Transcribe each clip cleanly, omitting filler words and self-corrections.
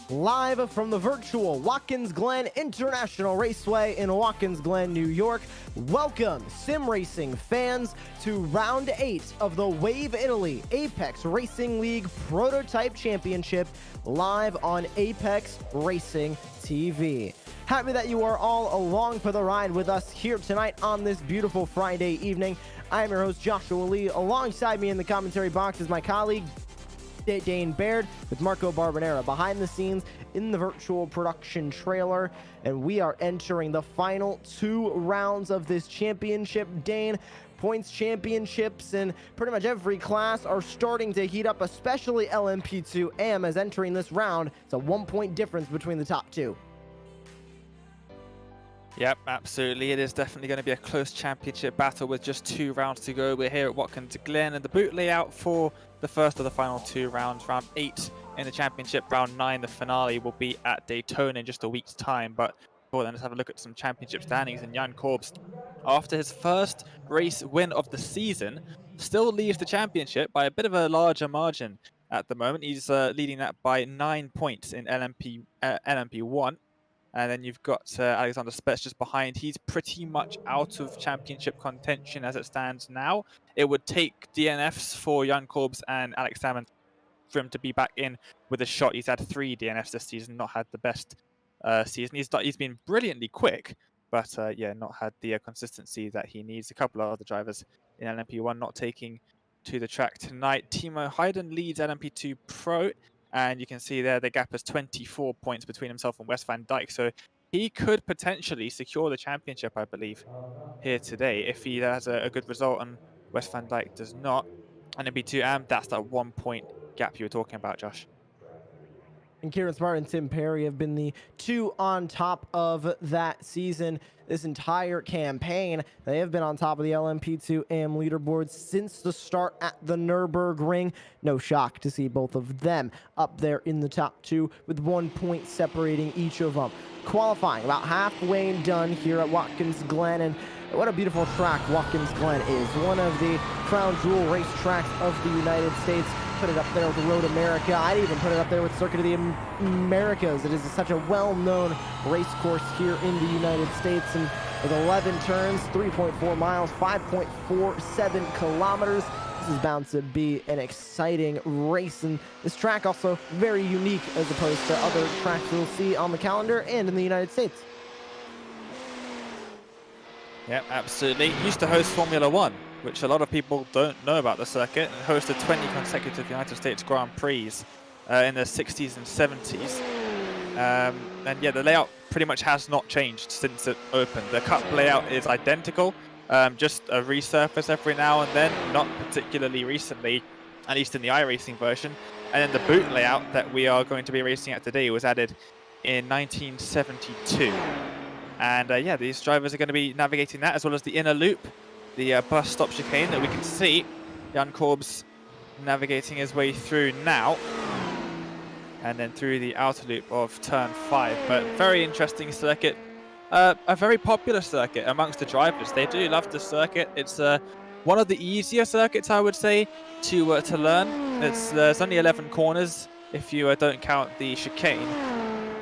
live from the virtual Watkins Glen International Raceway in Watkins Glen, New York. Welcome, sim racing fans, to round 8 of the Wave Italy Apex Racing League Prototype Championship, live on Apex Racing TV. Happy that you are all along for the ride with us here tonight on this beautiful Friday evening. I am your host, Joshua Lee. Alongside me in the commentary box is my colleague, Dane Baird, with Marco Barbonera behind the scenes in the virtual production trailer, and we are entering the final 2 rounds of this championship. Dane, points championships in pretty much every class are starting to heat up, especially LMP2 AM as entering this round. It's a 1-point difference between the top 2. Yep, absolutely. It is definitely going to be a close championship battle with just 2 rounds to go. We're here at Watkins Glen, and the boot layout for the first of the final 2 rounds, round 8 in the championship, round 9, the finale, will be at Daytona in just a week's time. But before then, let's have a look at some championship standings. And Jan Korbs, after his first race win of the season, still leads the championship by a bit of a larger margin at the moment. He's leading that by 9 points in LMP1. And then you've got Alexander Spets just behind. He's pretty much out of championship contention as it stands now. It would take DNFs for Jan Korbs and Alex Salmon for him to be back in with a shot. He's had 3 DNFs this season, not had the best season. He's been brilliantly quick, but yeah, not had the consistency that he needs. A couple of other drivers in LMP1 not taking to the track tonight. Timo Hayden leads LMP2 Pro. And you can see there the gap is 24 points between himself and Wes Van Dijk. So he could potentially secure the championship, I believe, here today if he has a good result and Wes Van Dijk does not. And it'd be 2 and that's that 1-point gap you were talking about, Josh. And Kieran Smart and Tim Perry have been the 2 on top of that season this entire campaign. They have been on top of the LMP2 AM leaderboard since the start at the Nürburgring. No shock to see both of them up there in the top 2 with 1 point separating each of them. Qualifying about halfway done here at Watkins Glen, and what a beautiful track Watkins Glen is. One of the crown jewel racetracks of the United States. Put it up there with the Road America. I'd even put it up there with Circuit of the Americas. It is such a well-known race course here in the United States, and with 11 turns, 3.4 miles, 5.47 kilometers, this is bound to be an exciting race. And this track also very unique as opposed to other tracks we'll see on the calendar and in the United States. Yep, absolutely. Used to host Formula 1, which a lot of people don't know about the circuit, and hosted 20 consecutive United States Grand Prix in the 60s and 70s. And yeah, the layout pretty much has not changed since it opened. The cup layout is identical, just a resurface every now and then, not particularly recently, at least in the iRacing version. And then the boot layout that we are going to be racing at today was added in 1972. And yeah, these drivers are going to be navigating that, as well as the inner loop, the bus stop chicane that we can see. Jan Korbs navigating his way through now. And then through the outer loop of turn 5. But very interesting circuit. A very popular circuit amongst the drivers. They do love the circuit. It's one of the easier circuits, I would say, to learn. There's only 11 corners if you don't count the chicane.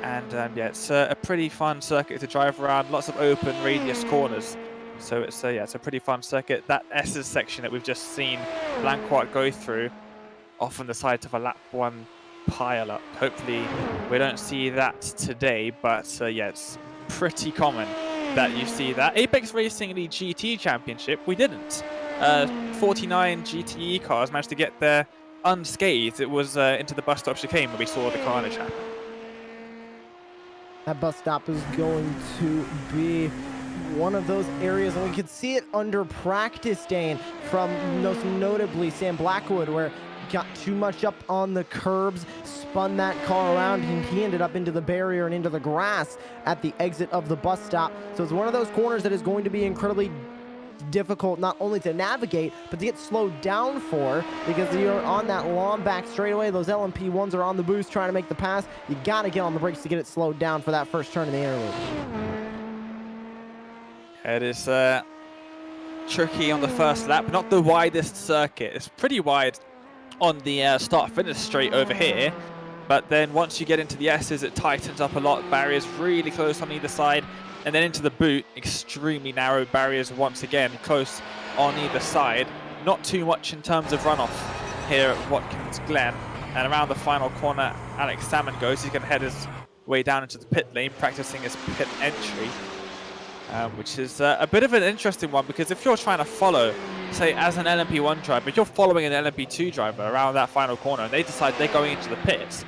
And yeah, it's a pretty fun circuit to drive around. Lots of open radius corners. So it's yeah, it's a pretty fun circuit. That S's section that we've just seen Blanquart go through, off on the side of a lap 1 pile-up. Hopefully we don't see that today, but yeah, it's pretty common that you see that. Apex Racing League GT Championship, we didn't. 49 GTE cars managed to get there unscathed. It was into the bus stop chicane where we saw the carnage happen. That bus stop is going to be one of those areas, and we could see it under practice, Dane, from most notably Sam Blackwood, where he got too much up on the curbs, spun that car around, and he ended up into the barrier and into the grass at the exit of the bus stop. So it's one of those corners that is going to be incredibly difficult not only to navigate, but to get slowed down for, because you're on that long back straightaway. Those LMP1s are on the boost trying to make the pass. You got to get on the brakes to get it slowed down for that first turn in the interlude. It is tricky on the first lap. Not the widest circuit. It's pretty wide on the start-finish straight over here. But then once you get into the S's, it tightens up a lot. Barriers really close on either side. And then into the boot, extremely narrow barriers once again, close on either side. Not too much in terms of runoff here at Watkins Glen. And around the final corner, Alex Salmon goes. He's going to head his way down into the pit lane, practicing his pit entry, which is a bit of an interesting one, because if you're trying to follow, say, as an LMP1 driver, if you're following an LMP2 driver around that final corner and they decide they're going into the pits,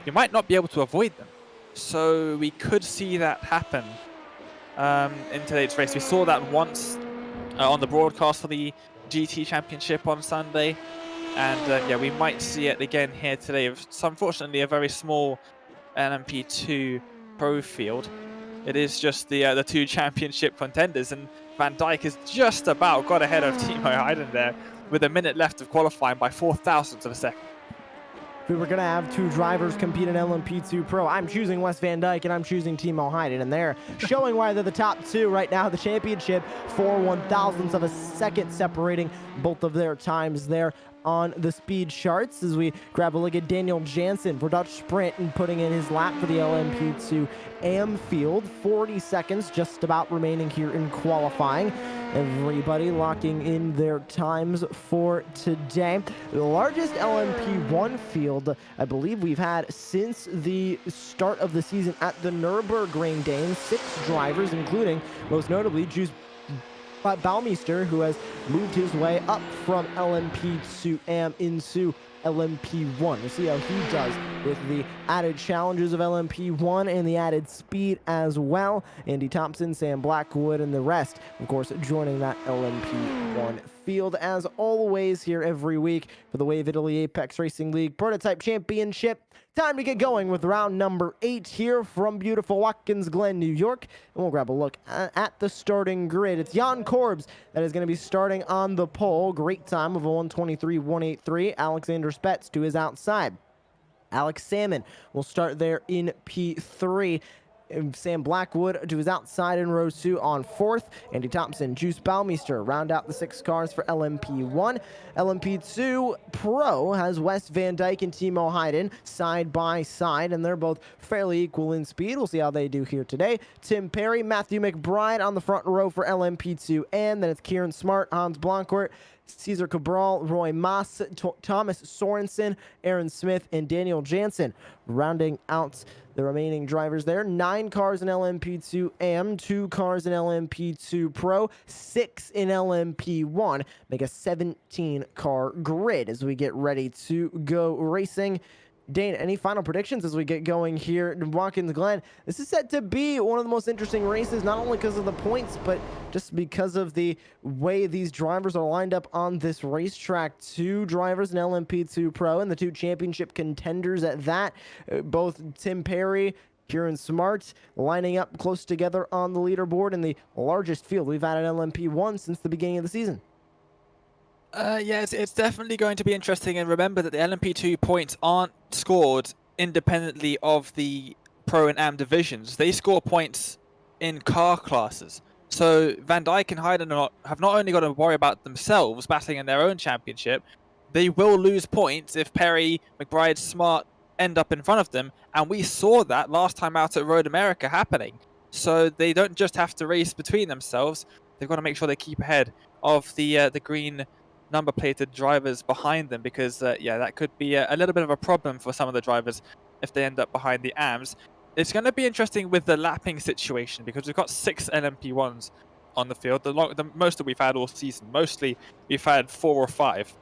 you might not be able to avoid them. So we could see that happen in today's race. We saw that once on the broadcast for the GT Championship on Sunday, and yeah, we might see it again here today. It's unfortunately a very small LMP2 pro field. It is just the two championship contenders, and Van Dijk has just about got ahead of Timo Hayden there with a minute left of qualifying by 0.004 of a second. If we were going to have two drivers compete in LMP2 Pro, I'm choosing Wes Van Dijk and I'm choosing Timo Hayden, and they're showing why they're the top two right now. The championship, 4/1000ths of a second separating both of their times there on the speed charts. As we grab a look at Daniel Jansen for Dutch Sprint and putting in his lap for the LMP2 AM field. 40 seconds just about remaining here in qualifying. Everybody locking in their times for today. The largest LMP1 field I believe we've had since the start of the season at the Nürburgring Games. 6 drivers, including most notably Juice Baumeister, who has moved his way up from LMP2 AM into LMP1. We'll see how he does with the added challenges of LMP1 and the added speed as well. Andy Thompson, Sam Blackwood, and the rest, of course, joining that LMP1 field as always here every week for the Wave Italy Apex Racing League Prototype Championship. Time to get going with round number 8 here from beautiful Watkins Glen, New York. And we'll grab a look at the starting grid. It's Jan Korbs that is going to be starting on the pole. Great time of a 1:23.183. Alexander Spetz to his outside. Alex Salmon will start there in P3. Sam Blackwood to his outside in row 2 on 4th. Andy Thompson, Juice Baumeister round out the 6 cars for LMP1. LMP2 Pro has Wes Van Dijk and Timo Hayden side by side, and they're both fairly equal in speed. We'll see how they do here today. Tim Perry, Matthew McBride on the front row for LMP2, and then it's Kieran Smart, Hans Blanquart, Cesar Cabral, Roy Maas, Thomas Sorensen, Aaron Smith, and Daniel Jansen rounding out the remaining drivers there. 9 cars in LMP2 AM, 2 cars in LMP2 Pro, 6 in LMP1. Make a 17-car grid as we get ready to go racing. Dane, any final predictions as we get going here in Watkins Glen? This is set to be one of the most interesting races, not only because of the points, but just because of the way these drivers are lined up on this racetrack. 2 drivers in LMP2 Pro and the 2 championship contenders at that. Both Tim Perry, Kieran Smart lining up close together on the leaderboard in the largest field we've had at LMP1 since the beginning of the season. Yeah, it's definitely going to be interesting, and remember that the LMP2 points aren't scored independently of the Pro and Am divisions. They score points in car classes. So Van Dijk and Hayden have not only got to worry about themselves battling in their own championship, they will lose points if Perry, McBride, Smart end up in front of them, and we saw that last time out at Road America happening. So they don't just have to race between themselves, they've got to make sure they keep ahead of the green number plated drivers behind them, because yeah, that could be a little bit of a problem for some of the drivers if they end up behind the AMs. It's going to be interesting with the lapping situation, because we've got 6 LMP1s on the field, the most that we've had all season. Mostly we've had 4 or 5.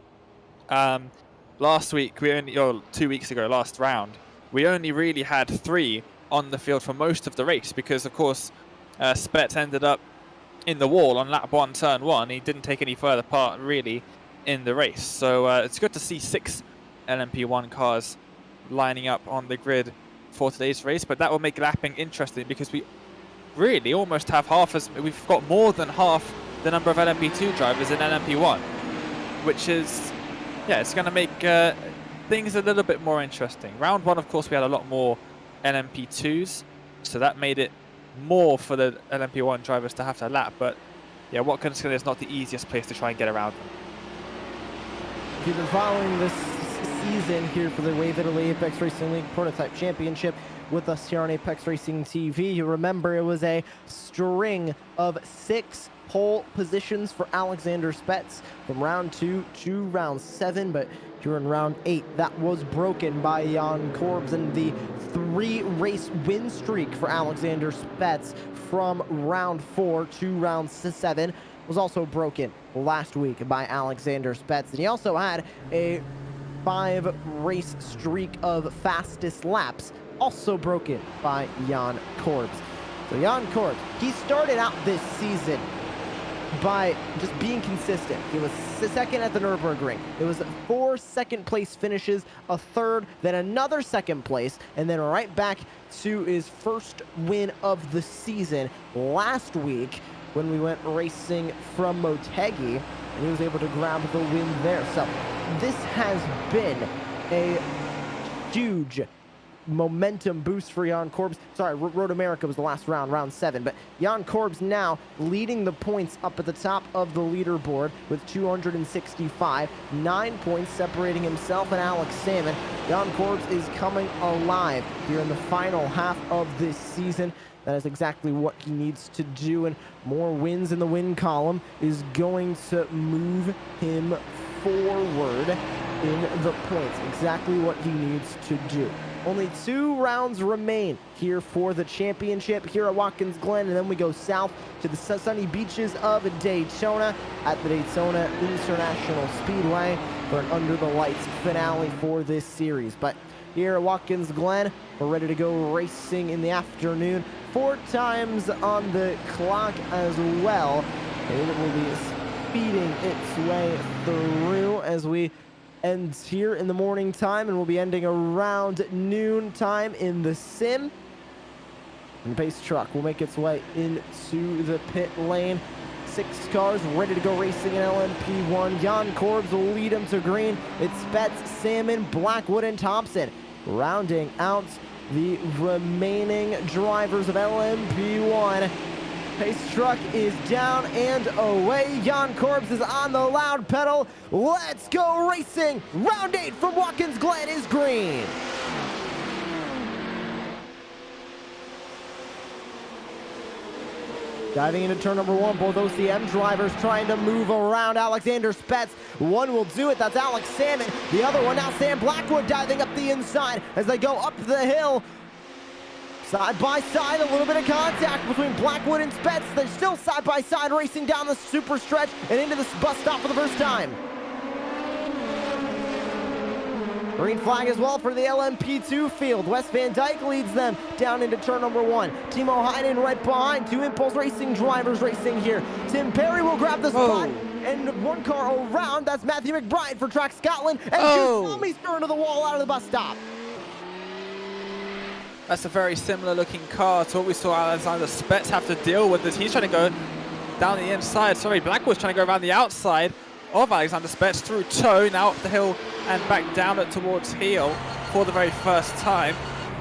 Last week, 2 weeks ago, last round, we only really had 3 on the field for most of the race, because of course Spetz ended up in the wall on lap 1, turn 1. He didn't take any further part really in the race. So it's good to see 6 LMP1 cars lining up on the grid for today's race, but that will make lapping interesting, because we really almost have we've got more than half the number of LMP2 drivers in LMP1, which is, yeah, it's going to make things a little bit more interesting. Round 1, of course, we had a lot more LMP2s, so that made it more for the LMP1 drivers to have to lap, but yeah, Watkins Glen is not the easiest place to try and get around them. If you've been following this season here for the Wave Italy Apex Racing League Prototype Championship with us here on Apex Racing TV. You remember it was a string of 6 pole positions for Alexander Spets from round 2 to round 7, but here in round 8 that was broken by Jan Korbs, and the 3-race win streak for Alexander Spets from round 4 to round 7 was also broken last week by Alexander Spets. And he also had a 5-race streak of fastest laps, also broken by Jan Korbs. So Jan Korbs, he started out this season by just being consistent. He was second at the Nürburgring. It was 4 second-place finishes, a third, then another second place, and then right back to his first win of the season last week when we went racing from Motegi, and he was able to grab the win there. So this has been a huge momentum boost for Jan Korbs. Sorry, Road America was the last round, round 7, but Jan Korbs now leading the points up at the top of the leaderboard with 265, 9 points separating himself and Alex Salmon. Jan Korbs is coming alive here in the final half of this season. That is exactly what he needs to do, and more wins in the win column is going to move him forward in the points. Exactly what he needs to do. Only 2 rounds remain here for the championship here at Watkins Glen, and then we go south to the sunny beaches of Daytona at the Daytona International Speedway for an Under the Lights finale for this series. But here at Watkins Glen, we're ready to go racing in the afternoon. 4 times on the clock as well. And it will be speeding its way through as we ends here in the morning time, and we'll be ending around noon time in the sim. And the pace truck will make its way into the pit lane. 6 cars ready to go racing in LMP1. Jan Korbs will lead him to green. It's Spets, Salmon, Blackwood, and Thompson rounding out the remaining drivers of LMP1. Pace truck is down and away. Jan Korbs is on the loud pedal. Let's go racing. Round 8 from Watkins Glen is green. Diving into turn number 1, both OCM drivers trying to move around Alexander Spets. One will do it, that's Alex Salmon. The other one now, Sam Blackwood, diving up the inside as they go up the hill. Side by side, a little bit of contact between Blackwood and Spets. They're still side by side racing down the super stretch and into the bus stop for the first time. Green flag as well for the LMP2 field. Wes Van Dyke leads them down into turn number 1. Timo Heinen right behind. 2 Impulse Racing drivers racing here. Tim Perry will grab the spot. And 1 car around. That's Matthew McBride for Track Scotland. And Tommy's thrown to the wall out of the bus stop. That's a very similar looking car to what we saw Alexander Spets have to deal with as he's trying to go down the inside. Sorry, Blackwood's trying to go around the outside of Alexander Spets through toe, now up the hill and back down it towards heel for the very first time.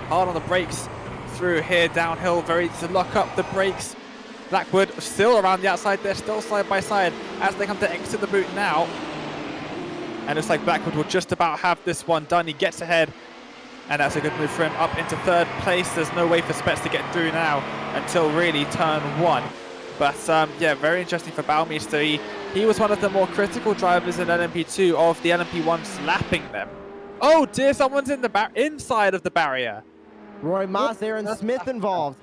Hard on the brakes through here, downhill, very to lock up the brakes. Blackwood still around the outside, they're still side by side as they come to exit the boot now. And it looks like Blackwood will just about have this one done. He gets ahead, and that's a good move for him up into 3rd place. There's no way for Spets to get through now until really turn 1. But yeah, very interesting for Baumeister. He was one of the more critical drivers in LMP2 of the LMP1 slapping them. Oh dear, someone's in the inside of the barrier. Roy Moss, Aaron Smith involved.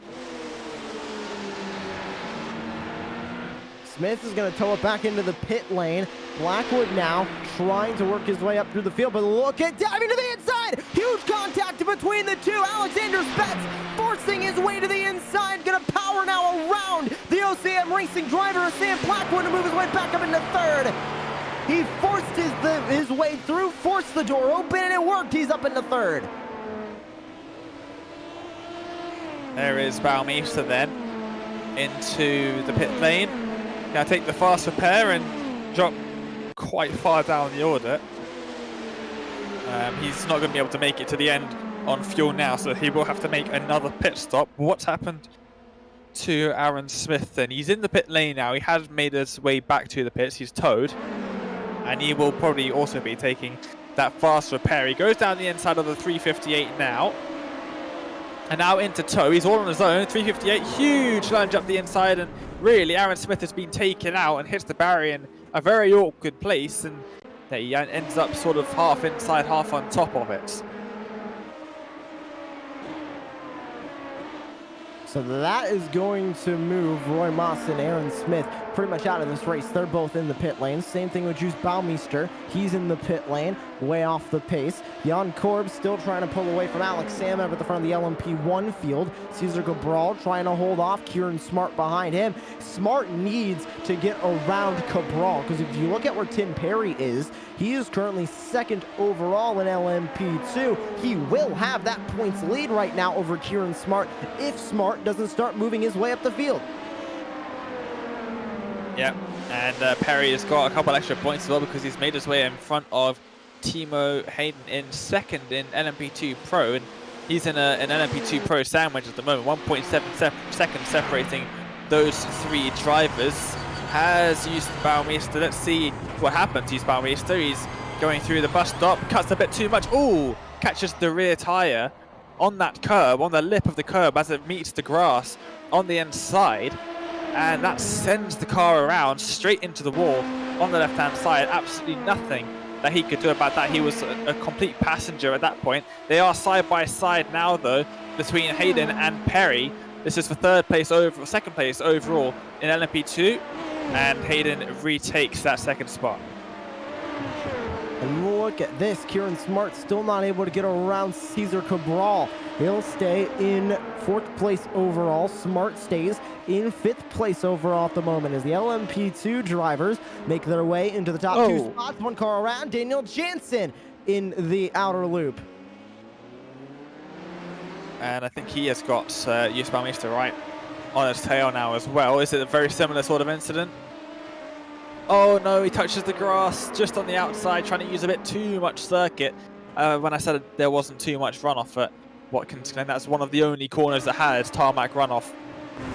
Smith is going to tow it back into the pit lane. Blackwood now trying to work his way up through the field, but look at diving to the inside. Huge contact between the two. Alexander Spets forcing his way to the inside. Going to power now around the OCM Racing driver, Sam Blackwood, to move his way back up into 3rd. He forced his way through, forced the door open, and it worked. He's up into 3rd. There is Baumeister then into the pit lane. Now take the fast repair and drop quite far down the order. He's not going to be able to make it to the end on fuel now, so he will have to make another pit stop. What's happened to Aaron Smith then? He's in the pit lane now. He has made his way back to the pits. He's towed, and he will probably also be taking that fast for Perry. Goes down the inside of the 358 now. And now into tow. He's all on his own. 358, huge lunge up the inside. And really, Aaron Smith has been taken out and hits the barrier in a very awkward place. And he ends up sort of half inside, half on top of it. So that is going to move Roy Moss and Aaron Smith pretty much out of this race. They're both in the pit lane. Same thing with Juice Baumeister. He's in the pit lane, way off the pace. Jan Korb still trying to pull away from Alex Salmon up at the front of the LMP1 field. Cesar Cabral trying to hold off. Kieran Smart behind him. Smart needs to get around Cabral, because if you look at where Tim Perry is, he is currently second overall in LMP2. He will have that points lead right now over Kieran Smart if Smart doesn't start moving his way up the field. Yeah, and Perry has got a couple extra points as well because he's made his way in front of Timo Hayden in second in LMP2 Pro, and he's in an LMP2 Pro sandwich at the moment, 1.7 seconds separating those three drivers. Has used Baumeister. Let's see what happens. He's Baumeister. He's going through the bus stop, cuts a bit too much. Ooh, catches the rear tire on that curb, on the lip of the curb as it meets the grass on the inside. And that sends the car around straight into the wall on the left-hand side. Absolutely nothing that he could do about that. He was a complete passenger at that point. They are side by side now, though, between Hayden and Perry. This is for second place overall in LMP2, and Hayden retakes that second spot. And look at this, Kieran Smart still not able to get around Cesar Cabral. He'll stay in fourth place overall. Smart stays in fifth place overall at the moment as the LMP2 drivers make their way into the top two spots. One car around, Daniel Jansen in the outer loop. And I think he has got Jus Baumeister right on his tail now as well. Is it a very similar sort of incident? Oh no, he touches the grass just on the outside, trying to use a bit too much circuit. When I said there wasn't too much runoff at Watkins Glen, that's one of the only corners that has tarmac runoff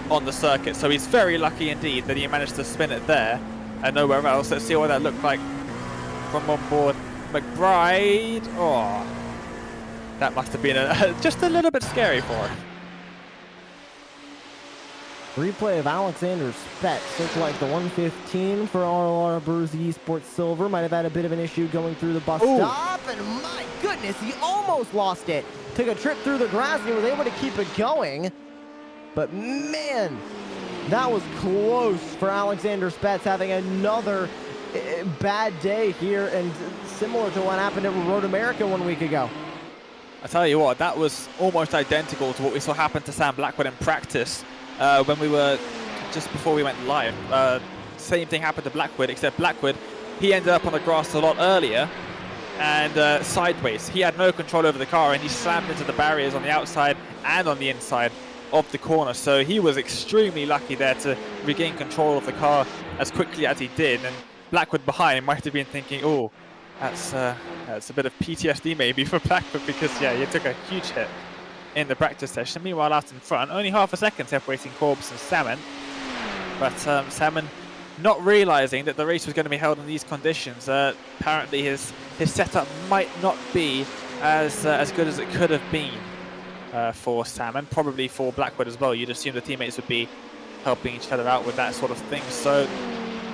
on the circuit. So he's very lucky indeed that he managed to spin it there and nowhere else. Let's see what that looked like from on board McBride. Oh, that must have been just a little bit scary for him. Replay of Alexander Spetz. Looks like the 115 for ARL eSport Silver might have had a bit of an issue going through the bus stop, and my goodness, he almost lost it. Took a trip through the grass and he was able to keep it going. But man, that was close for Alexander Spetz, having another bad day here, and similar to what happened at Road America 1 week ago. I tell you what, that was almost identical to what we saw happen to Sam Blackwood in practice. When we were, just before we went live, same thing happened to Blackwood, except Blackwood, he ended up on the grass a lot earlier and sideways. He had no control over the car and he slammed into the barriers on the outside and on the inside of the corner. So he was extremely lucky there to regain control of the car as quickly as he did. And Blackwood behind might have been thinking, oh, that's a bit of PTSD maybe for Blackwood, because yeah, he took a huge hit in the practice session. Meanwhile, out in front, only half a second separating Corbs and Salmon. But Salmon not realizing that the race was going to be held in these conditions. Apparently his setup might not be as good as it could have been for Salmon, probably for Blackwood as well. You'd assume the teammates would be helping each other out with that sort of thing. So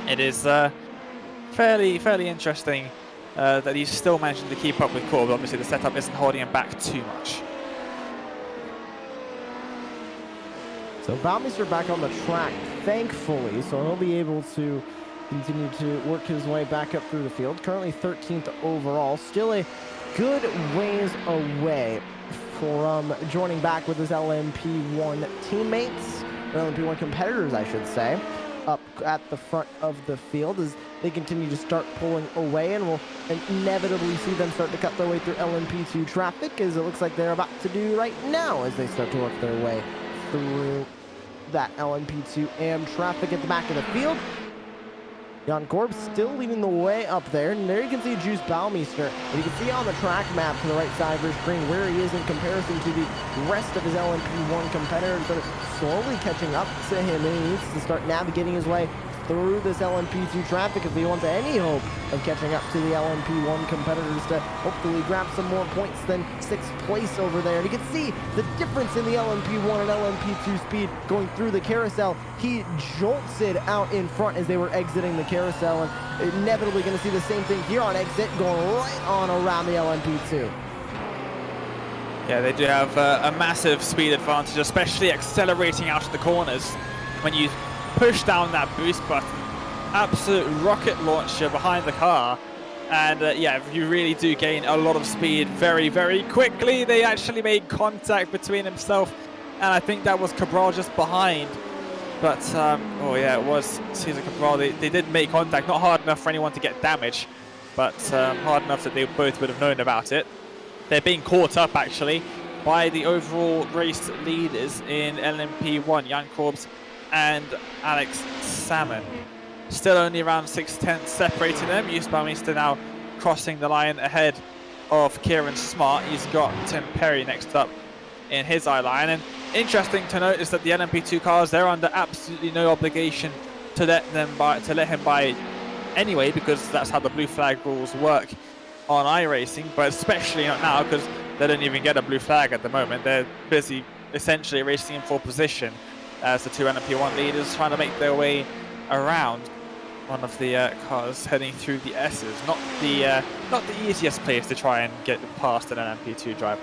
it is fairly interesting that he's still managing to keep up with Corbs. Obviously the setup isn't holding him back too much. So Baumeister back on the track, thankfully, so he'll be able to continue to work his way back up through the field. Currently 13th overall, still a good ways away from joining back with his LMP1 teammates, or LMP1 competitors, I should say, up at the front of the field as they continue to start pulling away, and we'll inevitably see them start to cut their way through LMP2 traffic, as it looks like they're about to do right now as they start to work their way through that LMP2 AM traffic at the back of the field. Jan Korb still leading the way up there, and there you can see Juice Baumeister, and you can see on the track map to the right side of your screen where he is in comparison to the rest of his LMP1 competitors that are slowly catching up to him, and he needs to start navigating his way through this LMP2 traffic if he wants any hope of catching up to the LMP1 competitors to hopefully grab some more points than 6th place over there. And you can see the difference in the LMP1 and LMP2 speed going through the carousel. He jolts it out in front as they were exiting the carousel, and inevitably going to see the same thing here on exit, going right on around the LMP2. Yeah, they do have a massive speed advantage, especially accelerating out of the corners. When you push down that boost button, absolute rocket launcher behind the car. And yeah, you really do gain a lot of speed very, very quickly. They actually made contact between himself, and I think that was Cabral just behind. But, oh yeah, it was Cesar Cabral. They did make contact, not hard enough for anyone to get damage, but hard enough that they both would have known about it. They're being caught up, actually, by the overall race leaders in LMP1, Jan Korbs and Alex Salmon. Still only around 6/10 separating them. Yus Baumeister now crossing the line ahead of Kieran Smart. He's got Tim Perry next up in his eye line. And interesting to note is that the LMP2 cars, they're under absolutely no obligation to let him by anyway, because that's how the blue flag rules work on iRacing, but especially not now because they don't even get a blue flag at the moment. They're busy essentially racing in full position as the two LMP1 leaders trying to make their way around one of the cars heading through the S's. Not the easiest place to try and get past an LMP2 driver.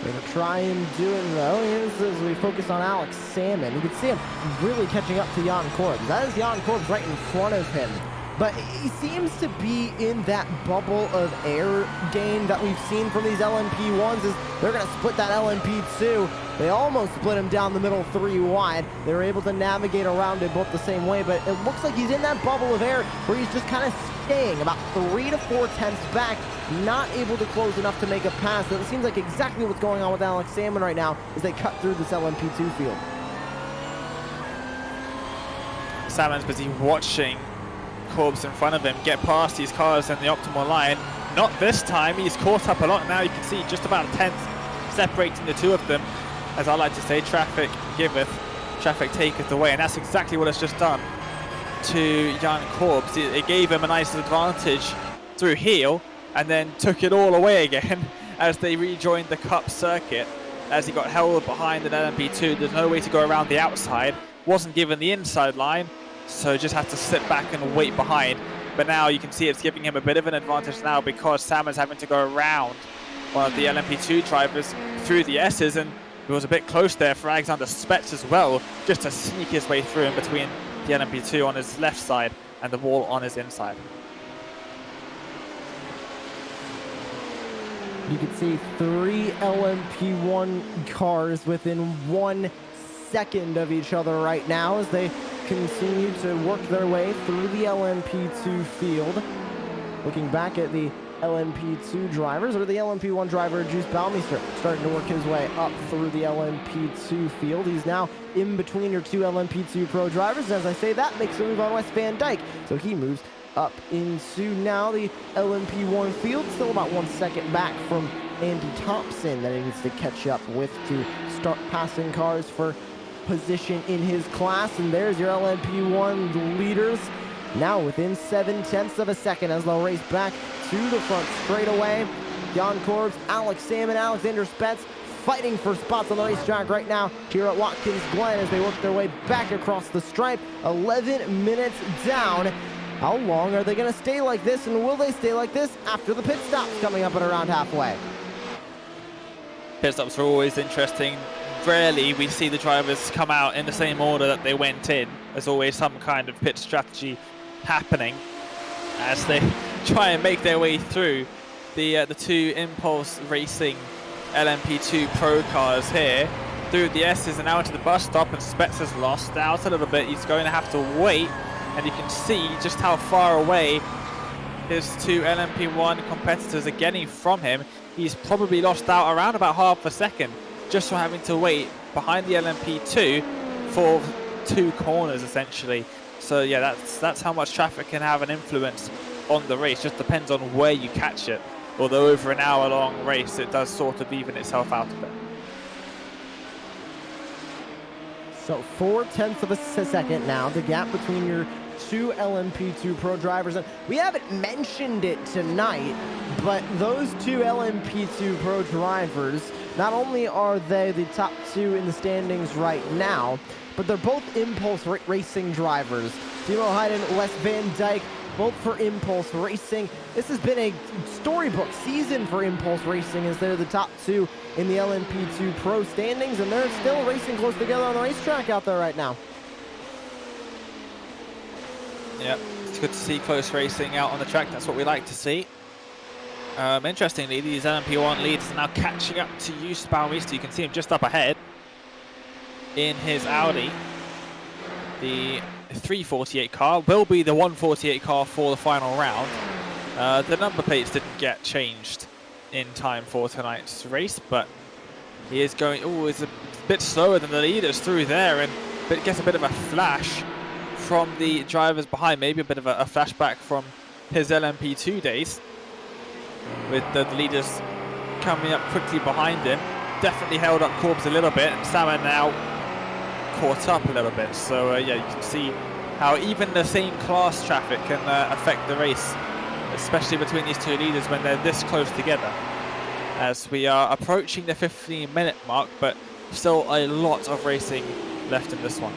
We're going to try and do it though. Here's as we focus on Alex Salmon. You can see him really catching up to Jan Korbs. That is Jan Korbs right in front of him. But he seems to be in that bubble of air gain that we've seen from these LMP1s. Is they're going to split that LMP2. They almost split him down the middle 3 wide. They were able to navigate around it both the same way, but it looks like he's in that bubble of air where he's just kind of staying about 3 to 4 tenths back, not able to close enough to make a pass. It seems like exactly what's going on with Alex Salmon right now as they cut through this LMP2 field. Salmon's busy watching Korbs in front of him get past these cars in the optimal line. Not this time. He's caught up a lot now. You can see just about a tenth separating the two of them. As I like to say, traffic giveth, traffic taketh away, and that's exactly what it's just done to Jan Korbs. It gave him a nice advantage through heel and then took it all away again as they rejoined the Cup circuit. As he got held behind an LMP2, there's no way to go around the outside. Wasn't given the inside line, so just had to sit back and wait behind. But now you can see it's giving him a bit of an advantage now because Salmon's having to go around one of the LMP2 drivers through the S's, and it was a bit close there for Alexander Spetz as well, just to sneak his way through in between the LMP2 on his left side and the wall on his inside. You can see 3 LMP1 cars within 1 second of each other right now as they continue to work their way through the LMP2 field. Looking back at the LMP2 drivers, or the LMP1 driver, Yus Baumeister, starting to work his way up through the LMP2 field. He's now in between your 2 LMP2 Pro drivers, and as I say that, makes a move on Wes Van Dyke. So he moves up into now the LMP1 field, still about 1 second back from Andy Thompson that he needs to catch up with to start passing cars for position in his class. And there's your LMP1 leaders now within 7/10 of a second as they'll race back to the front straight away. Jan Korbs, Alex Salmon, Alexander Spetz fighting for spots on the racetrack right now here at Watkins Glen as they work their way back across the stripe. 11 minutes down. How long are they going to stay like this, and will they stay like this after the pit stops coming up at around halfway? Pit stops are always interesting. Rarely we see the drivers come out in the same order that they went in. There's always some kind of pit strategy happening as they try and make their way through the 2 Impulse Racing LMP2 Pro cars here through the S's and now into the bus stop, and Spetz has lost out a little bit. He's going to have to wait, and you can see just how far away his 2 LMP1 competitors are getting from him. He's probably lost out around about half a second just from having to wait behind the LMP2 for 2 corners essentially. So yeah, that's how much traffic can have an influence on the race. Just depends on where you catch it. Although over an hour-long race, it does sort of even itself out a bit. So 0.4 of a second now, the gap between your two LMP2 Pro drivers. And we haven't mentioned it tonight, but those two LMP2 Pro drivers, not only are they the top two in the standings right now, but they're both Impulse Racing drivers. Timo Heiden, Wes Van Dyke, both for Impulse Racing. This has been a storybook season for Impulse Racing as they're the top two in the LMP2 Pro standings, and they're still racing close together on the racetrack out there right now. Yep, it's good to see close racing out on the track. That's what we like to see. Interestingly, these LMP1 leaders are now catching up to Jussi Bauermeister. You can see him just up ahead in his Audi. The 348 car will be the 148 car for the final round. The number plates didn't get changed in time for tonight's race, but he is going, it's a bit slower than the leaders through there, and gets a bit of a flash from the drivers behind, maybe a bit of a flashback from his LMP2 days, with the leaders coming up quickly behind him. Definitely held up Corbs a little bit, and Salmon now caught up a little bit. So yeah, you can see how even the same class traffic can affect the race, especially between these two leaders when they're this close together. As we are approaching the 15-minute mark, but still a lot of racing left in this one.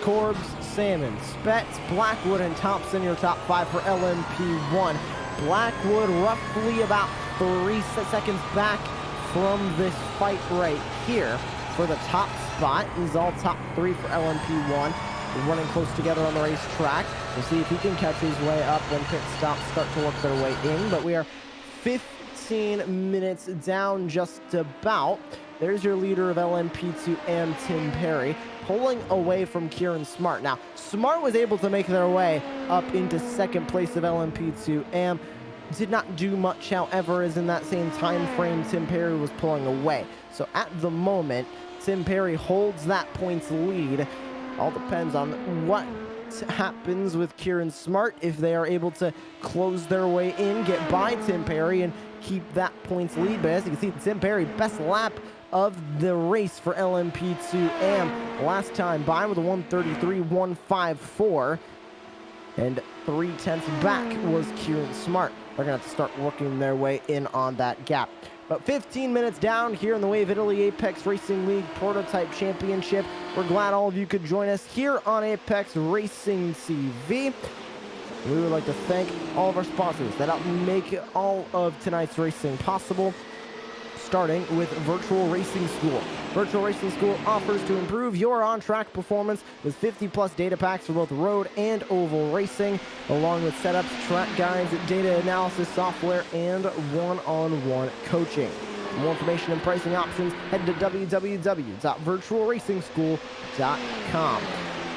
Corbs, Salmon, Spets, Blackwood, and Thompson, your top five for LMP1. Blackwood roughly about 3 seconds back from this fight right here for the top spot. He's all top three for LMP1. We're running close together on the racetrack. We'll see if he can catch his way up when pit stops start to work their way in, but we are 15 minutes down just about. There's your leader of LMP2 and Tim Perry, pulling away from Kieran Smart. Now, Smart was able to make their way up into second place of LMP2 and did not do much, however, as in that same time frame, Tim Perry was pulling away. So at the moment, Tim Perry holds that points lead. All depends on what happens with Kieran Smart, if they are able to close their way in, get by Tim Perry, and keep that points lead. But as you can see, Tim Perry, best lap of the race for LMP2 AM. Last time by with a 133.154, and 0.3 back was Kieran Smart. They're going to have to start working their way in on that gap. But 15 minutes down here in the Wave Italy Apex Racing League Prototype Championship. We're glad all of you could join us here on Apex Racing TV. We would like to thank all of our sponsors that help make all of tonight's racing possible, starting with Virtual Racing School. Virtual Racing School offers to improve your on-track performance with 50+ data packs for both road and oval racing, along with setups, track guides, data analysis software, and one-on-one coaching. For more information and pricing options, head to www.virtualracingschool.com.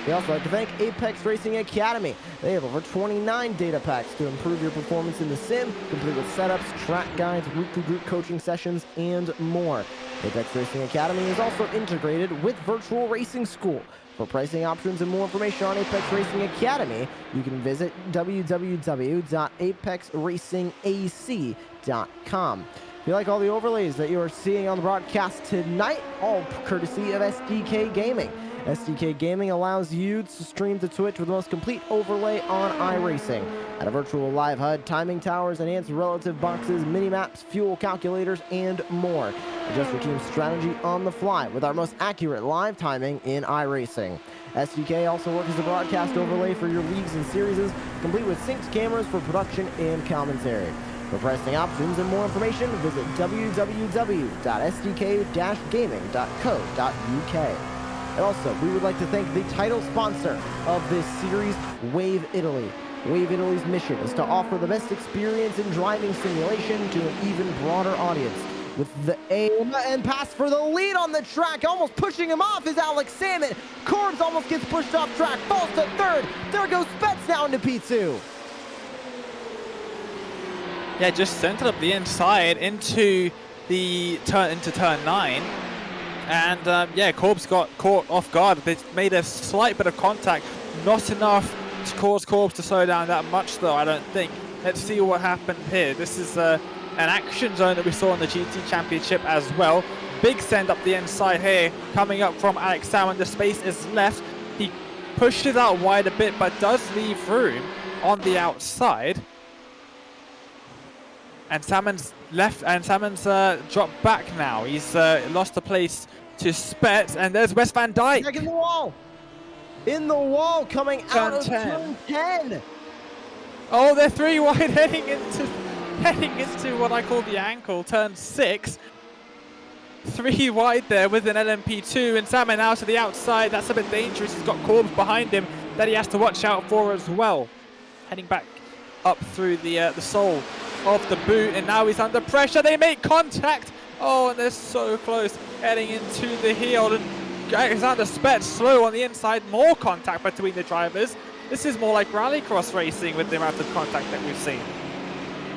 We also like to thank Apex Racing Academy. They have over 29 data packs to improve your performance in the sim, complete with setups, track guides, weekly group coaching sessions, and more. Apex Racing Academy is also integrated with Virtual Racing School. For pricing options and more information on Apex Racing Academy, you can visit www.apexracingac.com. If you like all the overlays that you are seeing on the broadcast tonight, all courtesy of SDK Gaming. SDK Gaming allows you to stream to Twitch with the most complete overlay on iRacing. Add a virtual live HUD, timing towers, enhanced relative boxes, mini-maps, fuel calculators, and more. Adjust your team's strategy on the fly with our most accurate live timing in iRacing. SDK also works as a broadcast overlay for your leagues and series, complete with synced cameras for production and commentary. For pricing options and more information, visit www.sdk-gaming.co.uk. And also, we would like to thank the title sponsor of this series, Wave Italy. Wave Italy's mission is to offer the best experience in driving simulation to an even broader audience. With the aim and pass for the lead on the track, almost pushing him off is Alex Salmon. Corbs almost gets pushed off track, falls to third. There goes Spets down to P2. Yeah, just centered up the inside into turn 9. And yeah, Corbs got caught off guard. They made a slight bit of contact, not enough to cause Corbs to slow down that much though, I don't think. Let's see what happened here. This is an action zone that we saw in the GT Championship as well. Big send up the inside here, coming up from Alex Salmon. The space is left. He pushes out wide a bit, but does leave room on the outside. And Salmon's left, and Salmon's dropped back now. He's lost the place to Spets, and there's Wes Van Dijk. Back in the wall. In the wall, coming out of turn 10. Oh, they're 3 wide heading into what I call the ankle, turn 6. 3 wide there with an LMP2, and Salmon now to the outside. That's a bit dangerous. He's got Corbs behind him that he has to watch out for as well. Heading back up through the sole of the boot, and now he's under pressure. They make contact. Oh, and they're so close, heading into the heel. And Alexander Spets slow on the inside. More contact between the drivers. This is more like rallycross racing with the amount of contact that we've seen.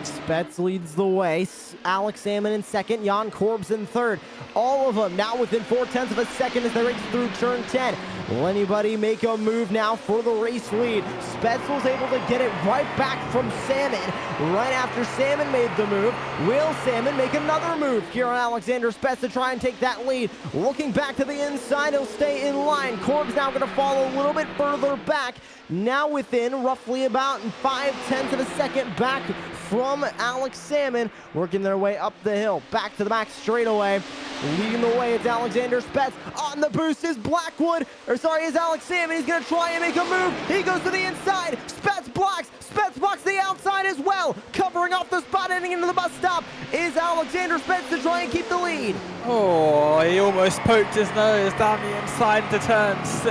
Spets leads the way. Alex Salmon in second, Jan Corbs in third. All of them now within 0.4 of a second as they race through turn 10. Will anybody make a move now for the race lead? Spets was able to get it right back from Salmon. Right after Salmon made the move, will Salmon make another move here on Alexander Spets to try and take that lead? Looking back to the inside, he'll stay in line. Corbs now going to fall a little bit further back. Now within roughly about 0.5 of a second back from Alex Salmon, working their way up the hill, back to the back straightaway. Leading the way, it's Alexander Spets. On the boost is Blackwood, is Alex Salmon. He's gonna try and make a move. He goes to the inside. Spets blocks the outside as well. Covering off the spot, heading into the bus stop is Alexander Spets to try and keep the lead. Oh, he almost poked his nose down the inside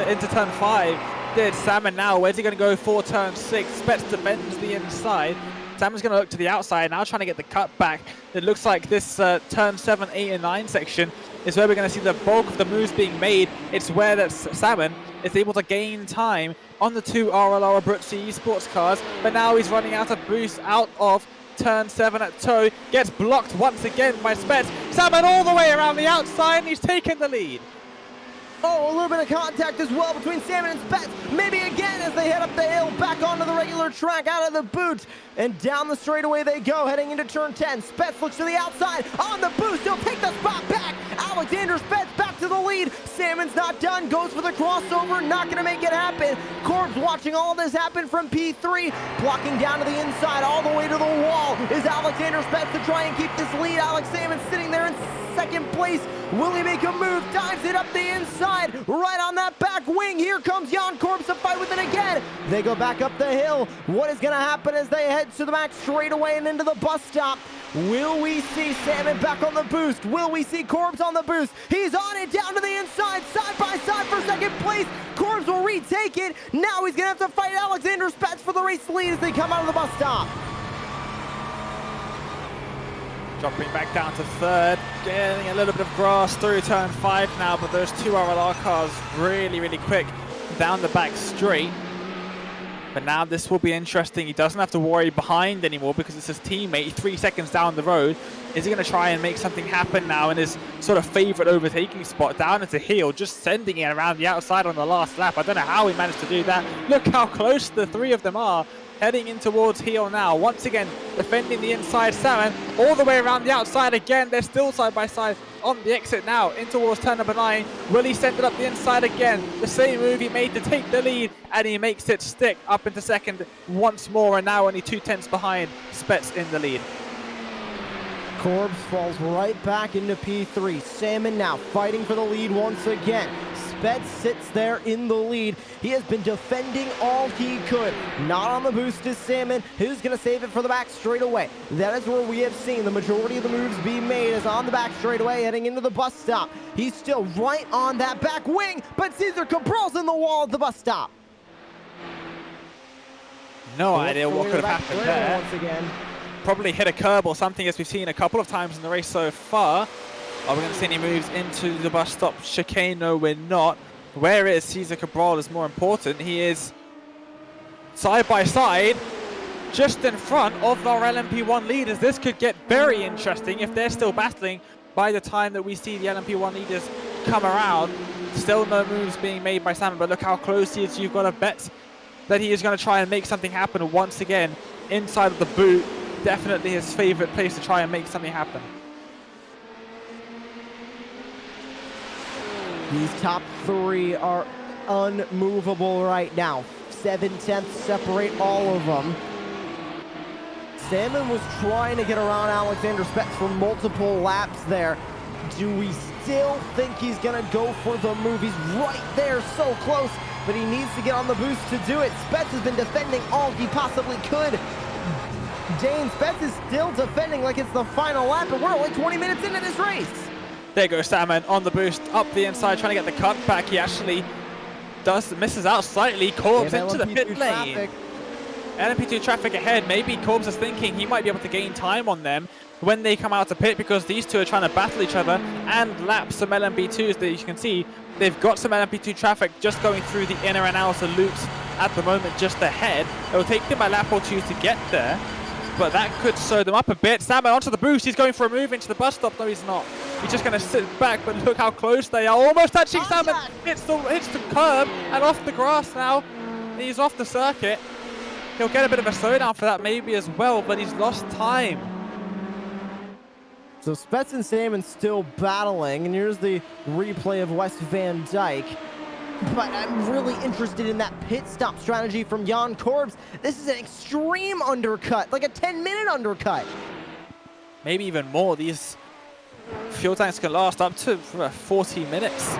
into turn 5. Did Salmon now? Where's he going to go for turn 6? Spets defends the inside. Salmon's going to look to the outside now, trying to get the cut back. It looks like this turn 7, 8, and 9 section is where we're going to see the bulk of the moves being made. It's where that Salmon is able to gain time on the 2 ARL Abruzzi eSports cars, but now he's running out of boost out of turn 7 at toe. Gets blocked once again by Spets. Salmon all the way around the outside, and he's taken the lead. Oh, a little bit of contact as well between Salmon and Spets. Maybe again as they head up the hill, back onto the regular track, out of the boot. And down the straightaway they go, heading into turn 10. Spets looks to the outside, on the boost, he'll take the spot back. Alexander Spets back to the lead. Salmon's not done, goes for the crossover, not going to make it happen. Corbs watching all this happen from P3, blocking down to the inside, all the way to the wall is Alexander Spets to try and keep this lead. Alex Salmon sitting there in second place. Will he make a move? Dives it up the inside, right on that back wing. Here comes Jan Corbs to fight with it again. They go back up the hill. What is going to happen as they head to the back straightaway and into the bus stop? Will we see Salmon back on the boost? Will we see Corbs on the boost? He's on it, down to the inside, side by side for second place. Corbs will retake it. Now he's going to have to fight Alexander Spets for the race lead as they come out of the bus stop. Dropping back down to third, getting a little bit of grass through turn 5 now, but those 2 RLR cars really, really quick down the back straight. But now this will be interesting. He doesn't have to worry behind anymore because it's his teammate 3 seconds down the road. Is he going to try and make something happen now in his sort of favorite overtaking spot down into heel, just sending it around the outside on the last lap? I don't know how he managed to do that. Look how close the 3 of them are. Heading in towards heel now. Once again, defending the inside. Salmon all the way around the outside again. They're still side by side on the exit now in towards turn number 9. Will he send it up the inside again? The same move he made to take the lead, and he makes it stick up into second once more, and now only 2/10 behind Spets in the lead. Corbs falls right back into P3. Salmon now fighting for the lead once again. Spets sits there in the lead. He has been defending all he could. Not on the boost is Salmon, who's going to save it for the back straightaway. That is where we have seen the majority of the moves being made, is on the back straightaway heading into the bus stop. He's still right on that back wing, but Cesar Cabral's in the wall at the bus stop. No idea what could have happened there. Once again. Probably hit a curb or something, as we've seen a couple of times in the race so far. Are we going to see any moves into the bus stop chicane? No, we're not. Where is Cesar Cabral is more important. He is side by side, just in front of our LMP1 leaders. This could get very interesting if they're still battling by the time that we see the LMP1 leaders come around. Still no moves being made by Salmon, but look how close he is. You've got to bet that he is going to try and make something happen once again inside of the boot. definitely his favorite place to try and make something happen. These top three are unmovable right now. 7/10 separate all of them. Salmon was trying to get around Alexander Spetz for multiple laps there. Do we still think he's gonna go for the move? He's right there, so close, but he needs to get on the boost to do it. Spetz has been defending all he possibly could. Dane Spetz is still defending like it's the final lap, and we're only 20 minutes into this race. There goes Salmon on the boost, up the inside, trying to get the cut back. He actually misses out slightly. Corbs into the pit lane. LMP2 traffic ahead. Maybe Corbs is thinking he might be able to gain time on them when they come out to pit, because these two are trying to battle each other and lap some LMP2s that you can see. They've got some LMP2 traffic just going through the inner and outer loops at the moment just ahead. It will take them a lap or two to get there, but that could slow them up a bit. Salmon onto the boost. He's going for a move into the bus stop. No, he's not. He's just going to sit back, but look how close they are. Almost touching Salmon. Hits the curb and off the grass now. He's off the circuit. He'll get a bit of a slowdown for that maybe as well, but he's lost time. So Spetz and Salmon still battling, and here's the replay of Wes Van Dyke. But I'm really interested in that pit stop strategy from Jan Corbs. This is an extreme undercut, like a 10-minute undercut. Maybe even more. These fuel tanks can last up to 40 minutes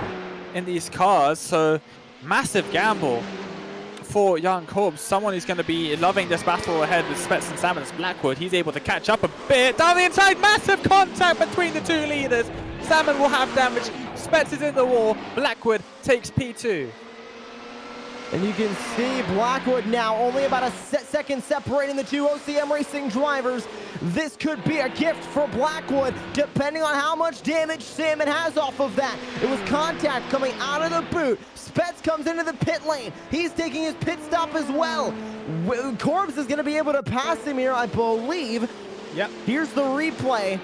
in these cars, so massive gamble for Jan Corbs, someone who's going to be loving this battle ahead with Spetz and Salmon. It's Blackwood. He's able to catch up a bit. Down the inside, massive contact between the two leaders. Salmon will have damage. Spetz is in the wall. Blackwood takes P2. And you can see Blackwood now only about a second separating the two OCM Racing drivers. This could be a gift for Blackwood, depending on how much damage Salmon has off of that. It was contact coming out of the boot. Spetz comes into the pit lane. He's taking his pit stop as well. Corbs is going to be able to pass him here, I believe. Yep. Here's the replay.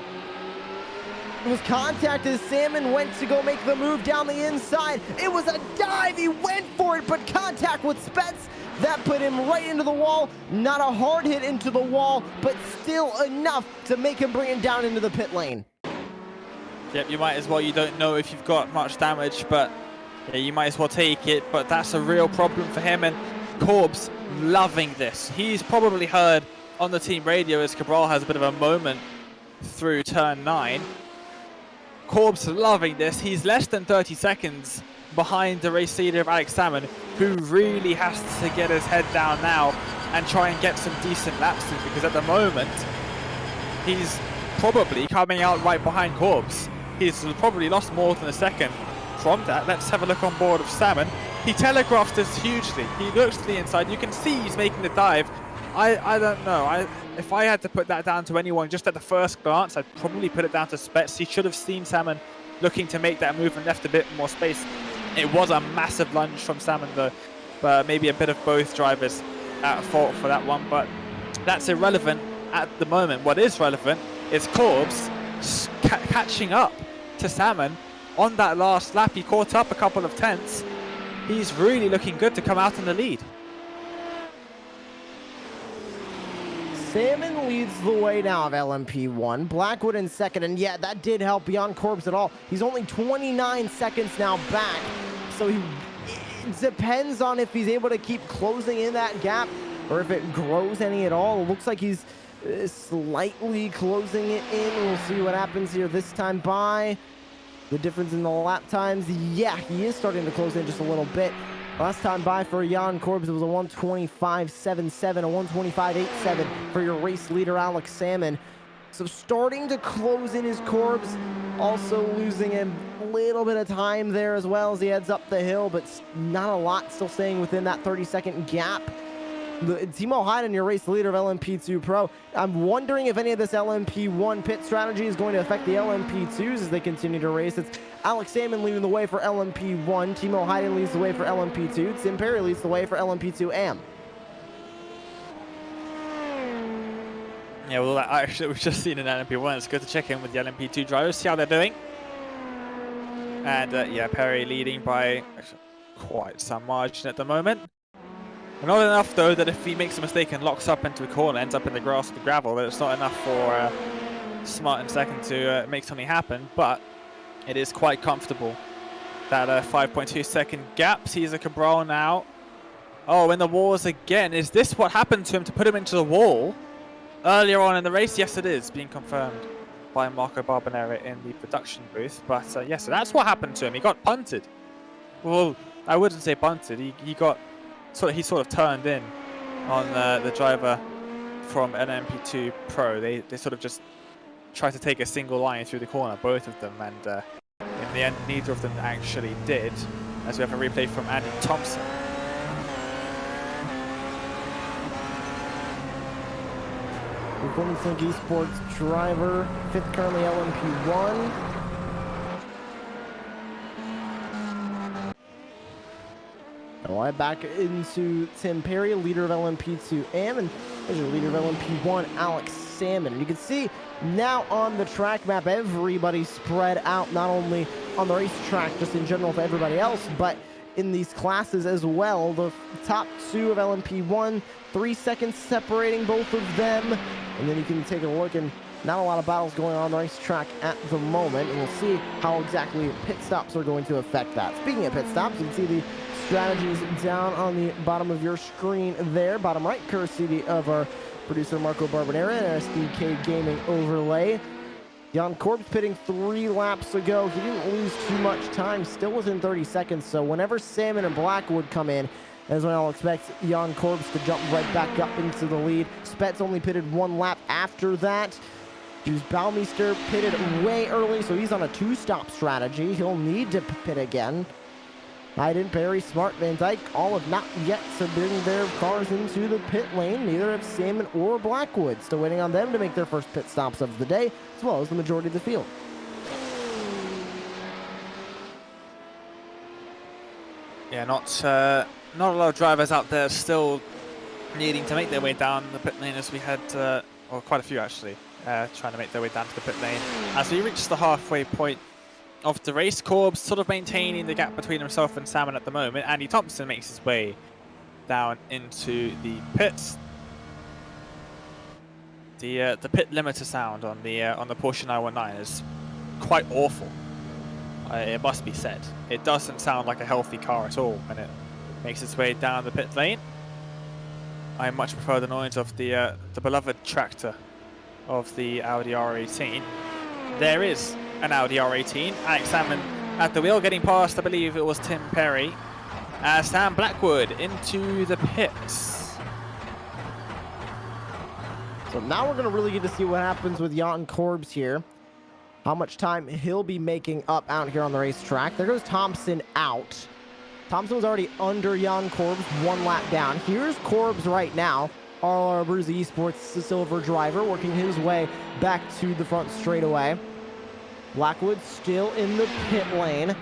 It was contact as Salmon went to go make the move down the inside. It was a dive. He went for it, but contact with Spetz. That put him right into the wall. Not a hard hit into the wall, but still enough to make him bring him down into the pit lane. Yep, you might as well. You don't know if you've got much damage, but yeah, you might as well take it. But that's a real problem for him, and Corbs loving this. He's probably heard on the team radio as Cabral has a bit of a moment through turn 9. Corbs loving this. He's less than 30 seconds behind the race leader of Alex Salmon, who really has to get his head down now and try and get some decent laps in, because at the moment he's probably coming out right behind Corbs. He's probably lost more than a second from that. Let's have a look on board of Salmon. He telegraphed this hugely. He looks to the inside. You can see he's making the dive. I don't know. If I had to put that down to anyone just at the first glance, I'd probably put it down to Spetz. He should have seen Salmon looking to make that move and left a bit more space. It was a massive lunge from Salmon though, but maybe a bit of both drivers at fault for that one, but that's irrelevant at the moment. What is relevant is Corbs catching up to Salmon on that last lap. He caught up a couple of tenths. He's really looking good to come out in the lead. Salmon leads the way now of LMP1. Blackwood in second, and yeah, that did help beyond Corbs at all. He's only 29 seconds now back, so it depends on if he's able to keep closing in that gap or if it grows any at all. It looks like he's slightly closing it in. We'll see what happens here this time by. The difference in the lap times, yeah, he is starting to close in just a little bit. Last time by for Jan Corbs, it was a 125.77, a 125.87 for your race leader, Alex Salmon. So starting to close in his Corbs, also losing a little bit of time there as well as he heads up the hill, but not a lot, still staying within that 30-second gap. Timo Heiden, your race leader of LMP2 Pro. I'm wondering if any of this LMP1 pit strategy is going to affect the LMP2s as they continue to race. It's Alex Salmon leading the way for LMP1. Timo Heiden leads the way for LMP2. Tim Perry leads the way for LMP2 AM. Yeah, well, actually, we've just seen an LMP1. It's good to check in with the LMP2 drivers, see how they're doing. And yeah, Perry leading by quite some margin at the moment. Not enough though that if he makes a mistake and locks up into a corner, ends up in the grass or the gravel, that it's not enough for Smart in second to make something happen, but it is quite comfortable. That 5.2 second gap sees a Cabral now. Oh, in the walls again. Is this what happened to him to put him into the wall earlier on in the race? Yes, it is, being confirmed by Marco Barbanera in the production booth. But yes, so that's what happened to him. He got punted. Well, I wouldn't say punted. He got he sort of turned in on the driver from LMP2 Pro. They sort of just tried to take a single line through the corner, both of them, and in the end, neither of them actually did. As we have a replay from Andy Thompson. Performance Link eSports driver, 5th currently LMP1. Now I back into Tim Perry, leader of LMP2M, and there's your leader of LMP1, Alex Salmon. And you can see now on the track map, everybody spread out, not only on the racetrack, just in general for everybody else, but in these classes as well. The top 2 of LMP1, 3 seconds separating both of them. And then you can take a look, and not a lot of battles going on the racetrack at the moment. And we'll see how exactly pit stops are going to affect that. Speaking of pit stops, you can see the strategies down on the bottom of your screen there, bottom right, courtesy of our producer Marco Barbanera and SDK Gaming overlay. Jan Korbs pitting 3 laps ago. He didn't lose too much time, still within 30 seconds. So whenever Salmon and Blackwood come in, as when I'll expect Jan Korbs to jump right back up into the lead. Spets only pitted 1 lap after that. Jules Baumeister pitted way early, so he's on a 2-stop strategy. He'll need to pit again. Hayden, Perry, Smart, Van Dyke, all have not yet submitted their cars into the pit lane. Neither have Salmon or Blackwood. Still waiting on them to make their first pit stops of the day, as well as the majority of the field. Yeah, not a lot of drivers out there still needing to make their way down the pit lane, as we had, or quite a few actually, trying to make their way down to the pit lane. As we reach the halfway point of the race, Korbs sort of maintaining the gap between himself and Salmon at the moment. Andy Thompson makes his way down into the pits. The pit limiter sound on the Porsche 919 is quite awful. It must be said. It doesn't sound like a healthy car at all when it makes its way down the pit lane. I much prefer the noise of the beloved tractor of the Audi R18. There is an Audi R18. Alex Salmon at the wheel, getting past, I believe it was Tim Perry. Sam Blackwood into the pits. So now we're going to really get to see what happens with Jan Korbs here. How much time he'll be making up out here on the racetrack. There goes Thompson out. Thompson was already under Jan Korbs, 1 lap down. Here's Korbs right now. ARL eSports, the silver driver, working his way back to the front straightaway. Blackwood still in the pit lane.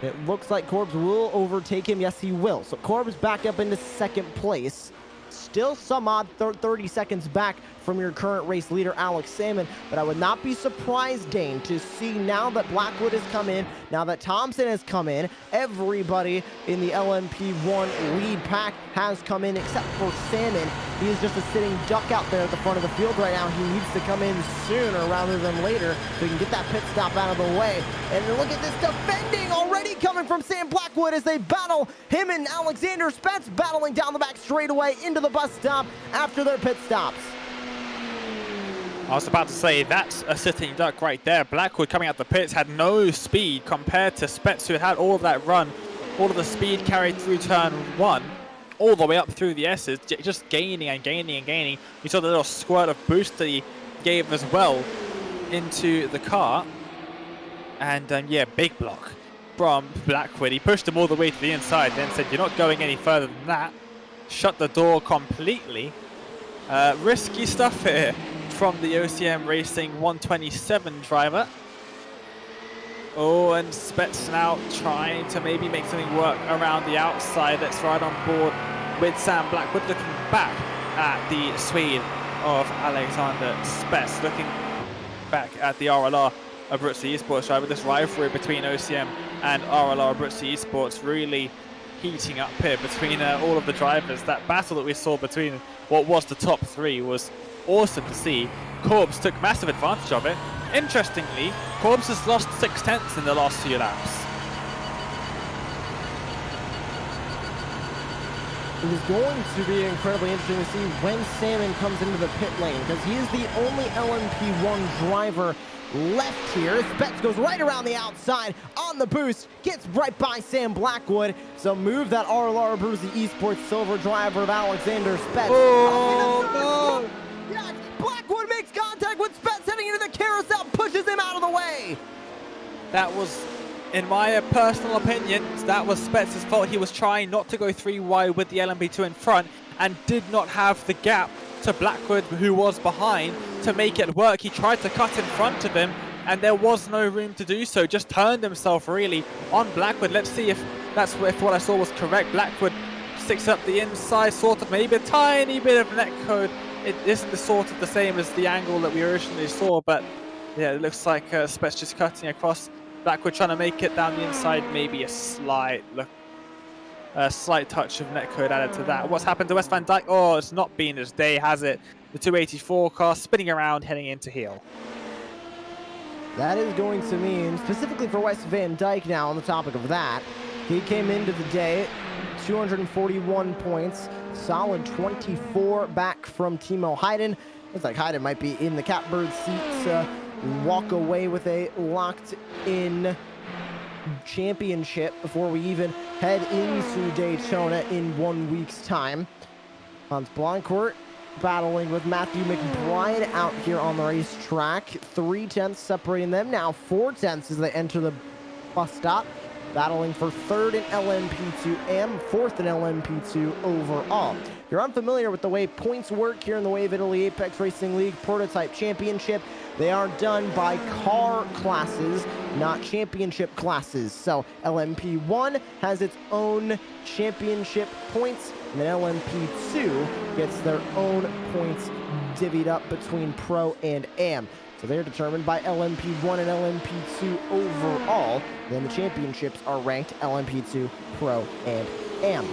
It looks like Korbs will overtake him. Yes, he will. So Korbs back up into 2nd place. Still some odd 30 seconds back from your current race leader, Alex Salmon. But I would not be surprised, Dane, to see now that Blackwood has come in, now that Thompson has come in, everybody in the LMP1 lead pack has come in except for Salmon. He is just a sitting duck out there at the front of the field right now. He needs to come in sooner rather than later so he can get that pit stop out of the way. And look at this defending already coming from Sam Blackwood as they battle. Him and Alexander Spence battling down the back straightaway into the bus stop after their pit stops. I was about to say, that's a sitting duck right there. Blackwood coming out the pits had no speed compared to Spets, who had all of that run, all of the speed carried through turn 1, all the way up through the S's, just gaining and gaining and gaining. You saw the little squirt of boost that he gave as well into the car. And yeah, big block from Blackwood. He pushed him all the way to the inside, then said, "You're not going any further than that." Shut the door completely. Risky stuff here from the OCM Racing 127 driver. Oh, and Spets now trying to maybe make something work around the outside. Let's ride on board with Sam Blackwood, looking back at the Swede of Alexander Spets, looking back at the RLR Abruzzi eSports driver. This rivalry between OCM and RLR Abruzzi eSports really heating up here between all of the drivers. That battle that we saw between what was the top three was awesome to see. Corbs took massive advantage of it. Interestingly, Corbs has lost 6/10 in the last few laps. It is going to be incredibly interesting to see when Salmon comes into the pit lane, because he is the only LMP1 driver left here. Spets goes right around the outside on the boost, gets right by Sam Blackwood. So move that RLR Bruce, the eSports silver driver of Alexander Spets. Oh, no! Yes, Blackwood makes contact with Spets heading into the carousel, pushes him out of the way. That was, in my personal opinion, that was Spets' fault. He was trying not to go 3 wide with the LMP2 in front and did not have the gap to Blackwood, who was behind, to make it work. He tried to cut in front of him and there was no room to do so. Just turned himself really on Blackwood. Let's see if that's if what I saw was correct. Blackwood sticks up the inside, sort of maybe a tiny bit of netcode. It isn't the sort of the same as the angle that we originally saw, but yeah, it looks like Spets just cutting across. Blackwood trying to make it down the inside, maybe a slight touch of netcode added to that. What's happened to Wes Van Dijk? Oh, it's not been his day, has it? The 284 car spinning around, heading into heel. That is going to mean, specifically for Wes Van Dijk now, on the topic of that, he came into the day 241 points, solid 24 back from Timo Hayden. Looks like Hayden might be in the catbird seat to walk away with a locked-in championship before we even head into Daytona in 1 week's time. Hans Blancourt battling with Matthew McBride out here on the racetrack. 3/10 separating them, now 4/10 as they enter the bus stop, battling for third in LMP2 and fourth in LMP2 overall. If you're unfamiliar with the way points work here in the Wave Italy Apex Racing League Prototype Championship, they are done by car classes, not championship classes. So LMP1 has its own championship points, and then LMP2 gets their own points divvied up between Pro and Am. So they're determined by LMP1 and LMP2 overall. Then the championships are ranked LMP2, Pro, and Am.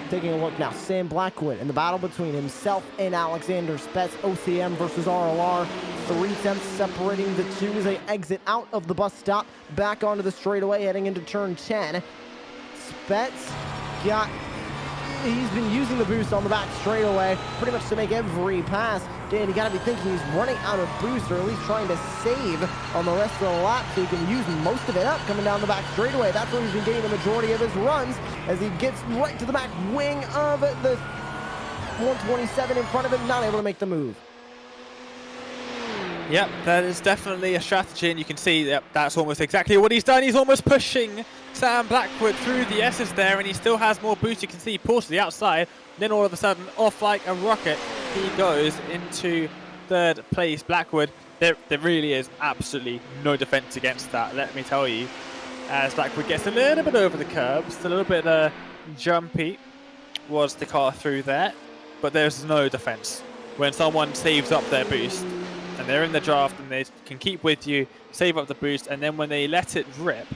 Taking a look now, Sam Blackwood in the battle between himself and Alexander Spets. OCM versus RLR. 3/10 separating the two as they exit out of the bus stop, back onto the straightaway, heading into turn 10. Spets he's been using the boost on the back straightaway pretty much to make every pass. Dan, you gotta be thinking he's running out of boost, or at least trying to save on the rest of the lap so he can use most of it up coming down the back straightaway. That's where he's been getting the majority of his runs, as he gets right to the back wing of the 127 in front of him, not able to make the move. Yep, that is definitely a strategy, and you can see that that's almost exactly what he's done. He's almost pushing Sam Blackwood through the S's there, and he still has more boost. You can see he pulls to the outside, then all of a sudden, off like a rocket, he goes into third place. Blackwood, there really is absolutely no defense against that, let me tell you. As Blackwood gets a little bit over the curbs, a little bit jumpy was the car through there, but there's no defense. When someone saves up their boost, and they're in the draft and they can keep with you, save up the boost, and then when they let it rip,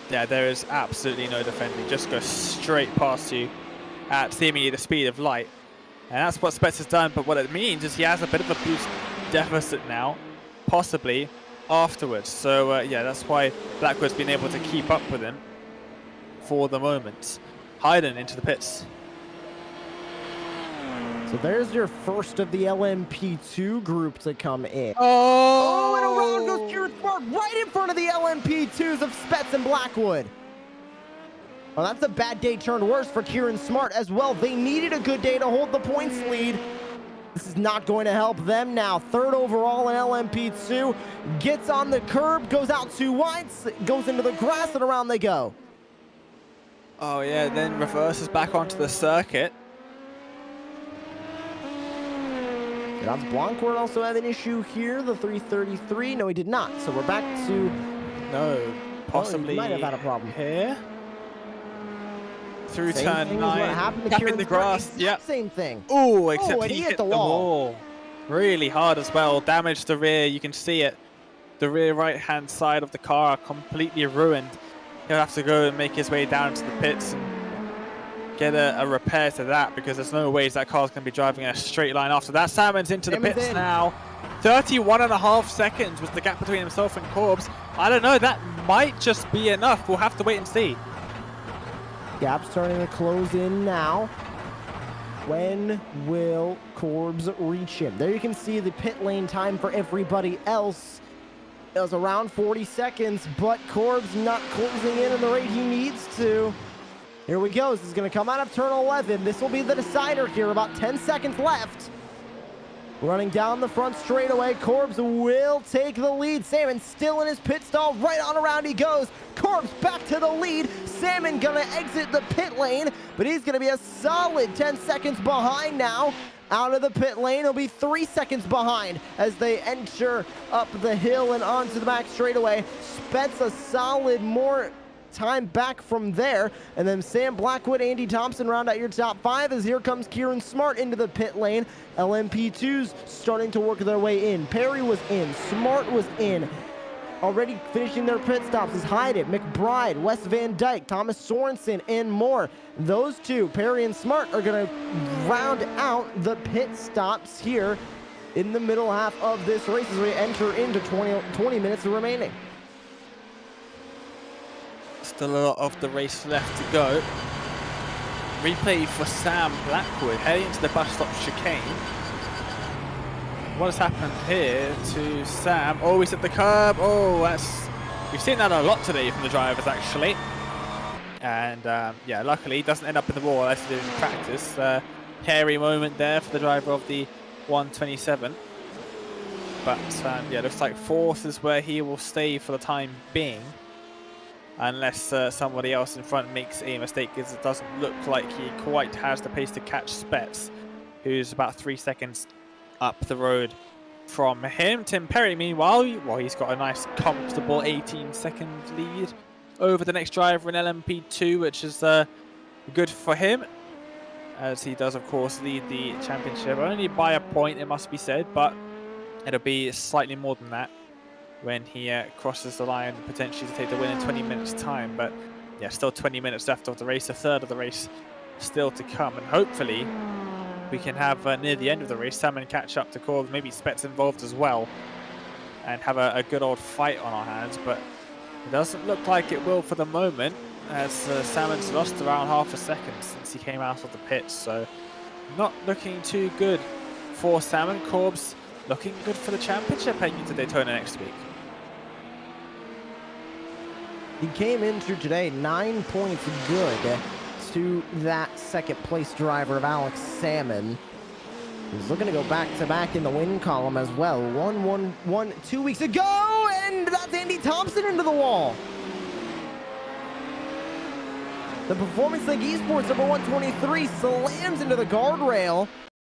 yeah, there is absolutely no defending. Just go straight past you at seemingly the speed of light. And that's what Spets has done, but what it means is he has a bit of a boost deficit now, possibly afterwards. So yeah, that's why Blackwood's been able to keep up with him for the moment. Hayden into the pits. So there's your first of the LMP2 group to come in. Oh, and around goes Kieran Smart right in front of the LMP2s of Spets and Blackwood. Well, that's a bad day turned worse for Kieran Smart as well. They needed a good day to hold the points lead. This is not going to help them now. Third overall in LMP2. Gets on the curb, goes out too wide, goes into the grass, and around they go. Oh yeah, then reverses back onto the circuit. Hans Blancourt also had an issue here, the 333. No, he did not. So we're back to... No, possibly he might have had a problem here. Through Same turn thing 9, as what happened to tapping Kieran the grass. Smart. Yep. Same thing. Oh, except and he he hit hit the wall. Really hard as well. Damaged the rear. You can see it. The rear right-hand side of the car completely ruined. he'll have to go and make his way down to the pits and get a repair to that, because there's no ways that car's going to be driving in a straight line after that. Salmon's into the pits now. 31.5 seconds was the gap between himself and Corbs. I don't know, that might just be enough. We'll have to wait and see. Gap's starting to close in now. When will Corbs reach him? There you can see the pit lane time for everybody else. It was around 40 seconds, but Corbs not closing in at the rate he needs to. Here we go. This is going to come out of turn 11. This will be the decider here. About 10 seconds left. Running down the front straightaway. Corbs will take the lead. Salmon still in his pit stall. Right on around he goes. Corbs back to the lead. Salmon going to exit the pit lane, but he's going to be a solid 10 seconds behind now. Out of the pit lane, he'll be 3 seconds behind as they enter up the hill and onto the back straightaway. Spets a solid more time back from there, and then Sam Blackwood, Andy Thompson round out your top 5 as here comes Kieran Smart into the pit lane. LMP2's starting to work their way in. Perry was in, Smart was in. Already finishing their pit stops is Hyde, McBride, Wes Van Dyke, Thomas Sorensen, and more. Those two, Perry and Smart, are going to round out the pit stops here in the middle half of this race as we enter into 20 minutes remaining. Still a lot of the race left to go. Replay for Sam Blackwood heading into the bus stop chicane. What has happened here to Sam? Oh, he's at the curb. Oh, we've seen that a lot today from the drivers actually. And yeah, luckily he doesn't end up in the wall as he did in practice. Hairy moment there for the driver of the 127. But yeah, looks like fourth is where he will stay for the time being, unless somebody else in front makes a mistake, because it doesn't look like he quite has the pace to catch Spets, who's about 3 seconds up the road from him. Tim Perry, meanwhile, well, he's got a nice comfortable 18-second lead over the next driver in LMP2, which is good for him, as he does, of course, lead the championship. Only by a point, it must be said, but it'll be slightly more than that when he crosses the line, potentially to take the win in 20 minutes time. But yeah, still 20 minutes left of the race, a third of the race still to come, and hopefully we can have near the end of the race Salmon catch up to Corbs, maybe Spets involved as well, and have a good old fight on our hands. But it doesn't look like it will for the moment, as Salmon's lost around half a second since he came out of the pits, so not looking too good for Salmon. Corbs looking good for the championship heading into Daytona next week. He came into today 9 points good to that second place driver of Alex Salmon. He's looking to go back-to-back in the win column as well. 1-1-1 2 weeks ago, and that's Andy Thompson into the wall. The Performance League eSports number 123 slams into the guardrail.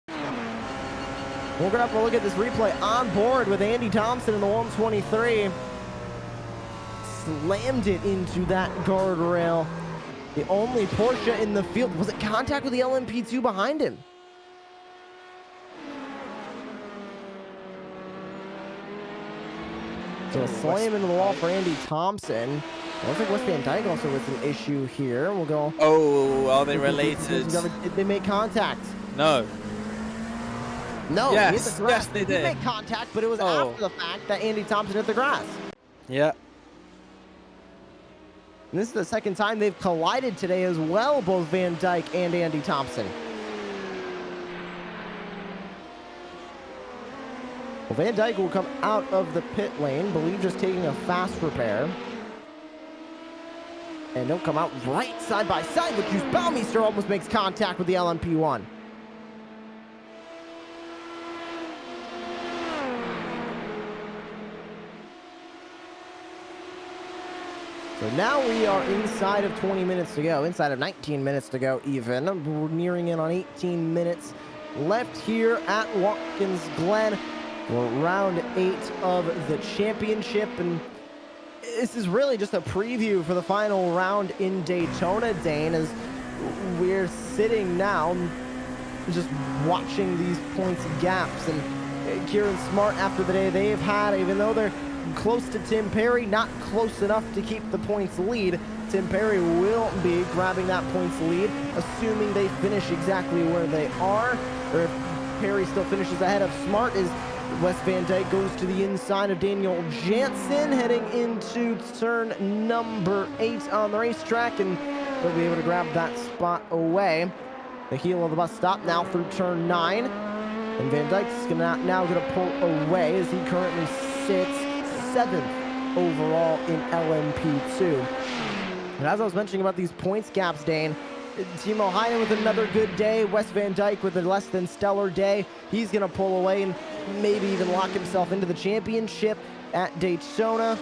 We're gonna have to look at this replay on board with Andy Thompson in the 123. Slammed it into that guardrail. The only Porsche in the field. Was it contact with the LMP2 behind him? So a slam into the wall for Andy Thompson. Looks like Wes Van Dyke also with an issue here. We'll go. Oh, are they related? Did they make contact? No. No. Yes, yes, they He did. made contact, but it was after the fact that Andy Thompson hit the grass. Yeah. And this is the second time they've collided today as well, both Van Dyke and Andy Thompson. Well, Van Dyke will come out of the pit lane, believe just taking a fast repair. And he'll come out right side by side, but Juice Baumeister almost makes contact with the LMP1. So now we are inside of 20 minutes to go, inside of 19 minutes to go even. We're nearing in on 18 minutes left here at Watkins Glen. We're round 8 of the championship, and this is really just a preview for the final round in Daytona, Dane, as we're sitting now just watching these points gaps. And Kieran Smart, after the day they've had, even though they're close to Tim Perry, not close enough to keep the points lead. Tim Perry will be grabbing that points lead, assuming they finish exactly where they are, or if Perry still finishes ahead of Smart, as Wes Van Dyke goes to the inside of Daniel Jansen, heading into turn number 8 on the racetrack, and they'll be able to grab that spot away. The heel of the bus stop now through turn 9, and Van Dyke's now going to pull away as he currently sits 7th overall in LMP2. And as I was mentioning about these points gaps, Dane, Timo Heinen with another good day, Wes Van Dyke with a less than stellar day. He's going to pull away and maybe even lock himself into the championship at Daytona.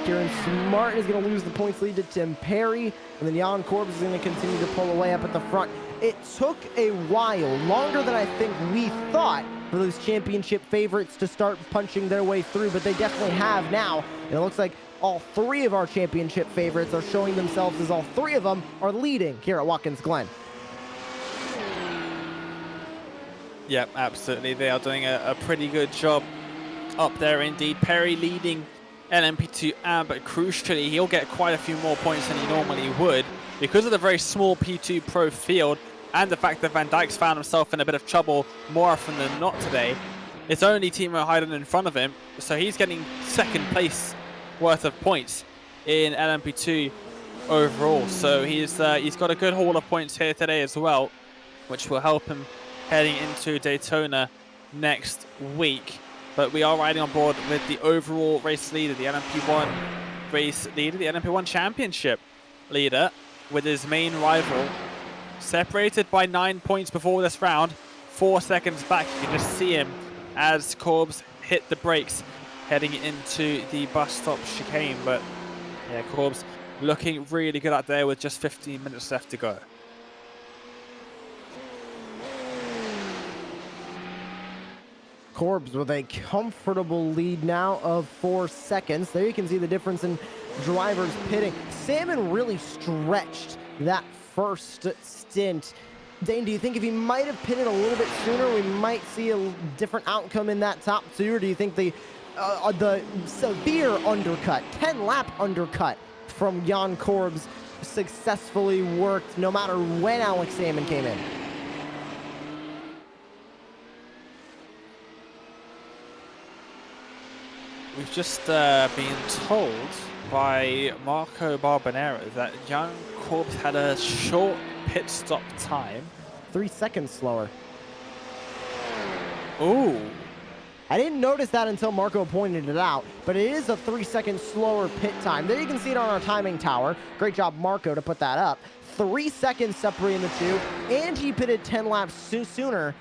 Kieran Smart is going to lose the points lead to Tim Perry, and then Jan Korbs is going to continue to pull away up at the front. It took a while, longer than I think we thought, for those championship favorites to start punching their way through, but they definitely have now. And it looks like all 3 of our championship favorites are showing themselves as all 3 of them are leading here at Watkins Glen. Yep, absolutely. They are doing a pretty good job up there indeed. Perry leading LMP2, but crucially, he'll get quite a few more points than he normally would because of the very small P2 Pro field and the fact that Van Dijk's found himself in a bit of trouble more often than not today. It's only Timo Heiden in front of him, so he's getting 2nd place worth of points in LMP2 overall. So he's got a good haul of points here today as well, which will help him heading into Daytona next week. But we are riding on board with the overall race leader, the LMP1 race leader, the LMP1 championship leader, with his main rival separated by 9 points before this round, 4 seconds back. You can just see him as Korbs hit the brakes heading into the bus stop chicane. But yeah, Korbs looking really good out there with just 15 minutes left to go. Korbs with a comfortable lead now of 4 seconds. There you can see the difference in drivers pitting. Salmon really stretched that first stint. Dane, do you think if he might have pitted a little bit sooner, we might see a different outcome in that top 2? Or do you think the severe undercut, 10-lap undercut from Jan Korbs successfully worked no matter when Alex Salmon came in? We've just been told by Marco Barbanera that Jan Korbs had a short pit stop time. 3 seconds slower. Ooh. I didn't notice that until Marco pointed it out, but it is a 3 second slower pit time. There you can see it on our timing tower. Great job, Marco, to put that up. 3 seconds separating the two, and he pitted 10 laps sooner.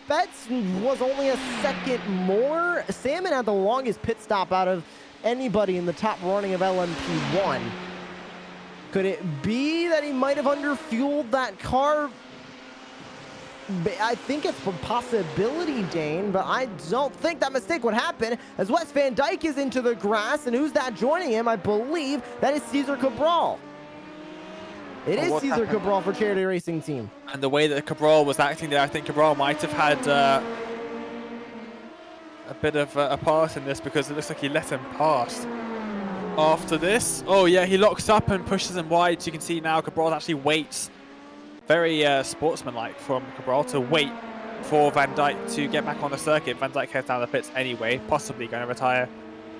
Spets was only a second more. Salmon had the longest pit stop out of anybody in the top running of LMP1. Could it be that he might have underfueled that car? I think it's a possibility, Dane, but I don't think that mistake would happen, as Wes Van Dyke is into the grass, and who's that joining him? I believe that is Cesar Cabral. It is Cesar Cabral for Charity Racing Team. And the way that Cabral was acting there, I think Cabral might have had a bit of a part in this, because it looks like he let him pass. After this, oh yeah, he locks up and pushes him wide. So you can see now Cabral actually waits. Very sportsmanlike from Cabral to wait for Van Dyke to get back on the circuit. Van Dyke heads down the pits anyway, possibly going to retire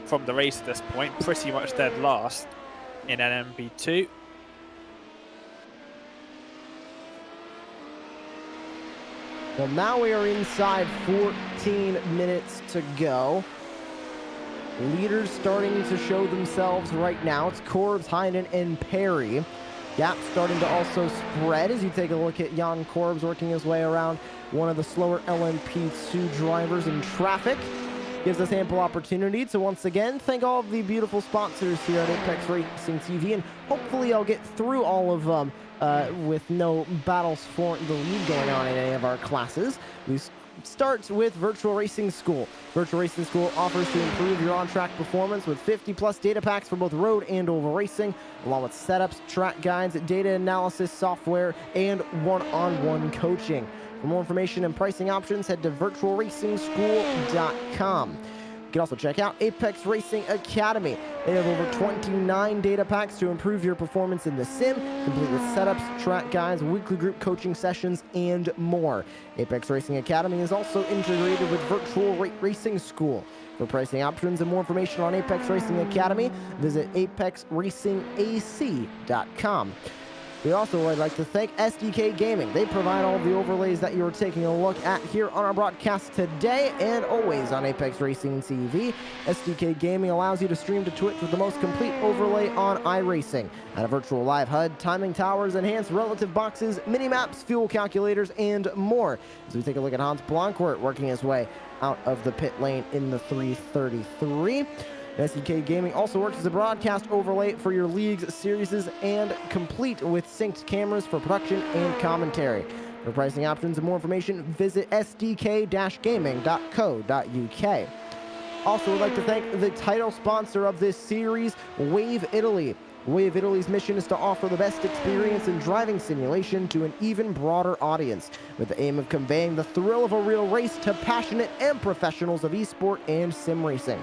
from the race at this point. Pretty much dead last in NMB2. Well, now we are inside 14 minutes to go. Leaders starting to show themselves right now. It's Korbs, Heinen, and Perry. Gap starting to also spread as you take a look at Jan Korbs working his way around one of the slower LMP2 drivers in traffic. Gives us ample opportunity to once again thank all of the beautiful sponsors here at Apex Racing TV, and hopefully I'll get through all of them with no battles for the lead going on in any of our classes. We start with Virtual Racing School. Virtual Racing School offers to improve your on-track performance with 50+ data packs for both road and oval racing, along with setups, track guides, data analysis software, and one-on-one coaching. For more information and pricing options, head to virtualracingschool.com. can also check out Apex Racing Academy. They have over 29 data packs to improve your performance in the sim, complete with setups, track guides, weekly group coaching sessions, and more. Apex Racing Academy is also integrated with Virtual Racing School. For pricing options and more information on Apex Racing Academy, visit apexracingac.com. We also would like to thank SDK Gaming. They provide all the overlays that you're taking a look at here on our broadcast today and always on Apex Racing TV. SDK Gaming allows you to stream to Twitch with the most complete overlay on iRacing. Add a virtual live HUD, timing towers, enhanced relative boxes, mini-maps, fuel calculators, and more. As we take a look at Hans Blancourt working his way out of the pit lane in the 333. SDK Gaming also works as a broadcast overlay for your leagues, series, and complete with synced cameras for production and commentary. For pricing options and more information, visit sdk-gaming.co.uk. Also, would like to thank the title sponsor of this series, Wave Italy. Wave Italy's mission is to offer the best experience in driving simulation to an even broader audience, with the aim of conveying the thrill of a real race to passionate and professionals of esport and sim racing.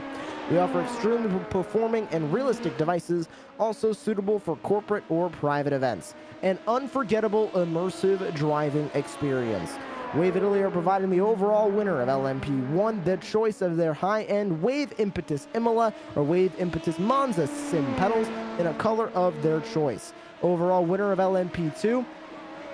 We offer extremely performing and realistic devices, also suitable for corporate or private events. An unforgettable, immersive driving experience. Wave Italy are providing the overall winner of LMP1 the choice of their high-end Wave Impetus Imola or Wave Impetus Monza sim pedals in a color of their choice. Overall winner of LMP2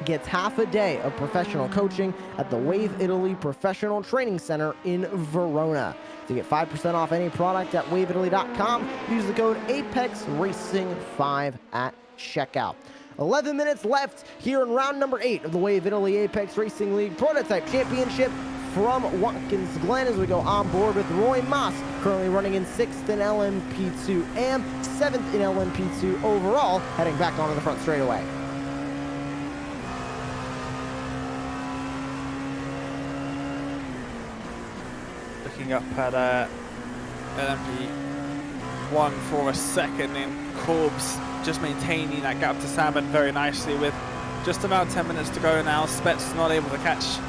gets half a day of professional coaching at the Wave Italy Professional Training Center in Verona. To get 5% off any product at waveitaly.com, use the code APEXRACING5 at checkout. 11 minutes left here in round number 8 of the Wave Italy Apex Racing League Prototype Championship from Watkins Glen as we go on board with Roy Moss, currently running in 6th in LMP2 and 7th in LMP2 overall, heading back onto the front straightaway. Looking up at LMP1 for a second, and Corbs just maintaining that gap to Salmon very nicely with just about 10 minutes to go now. Spets not able to catch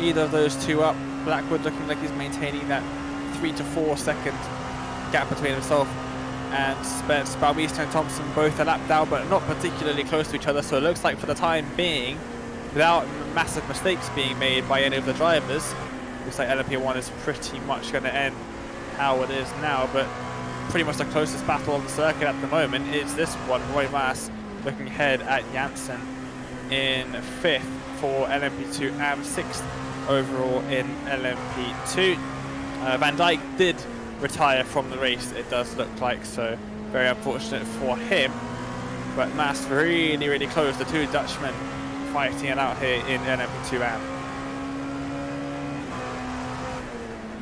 either of those two up. Blackwood looking like he's maintaining that 3 to 4 second gap between himself and Spets. Baumeister and Thompson both a lap down, but not particularly close to each other, so it looks like for the time being, without massive mistakes being made by any of the drivers, looks like LMP1 is pretty much going to end how it is now, but pretty much the closest battle on the circuit at the moment is this one. Roy Mass looking ahead at Janssen in 5th for LMP2 and 6th overall in LMP2. Van Dijk did retire from the race, it does look like, so very unfortunate for him, but Mass really, really close. The two Dutchmen fighting it out here in LMP2 AM.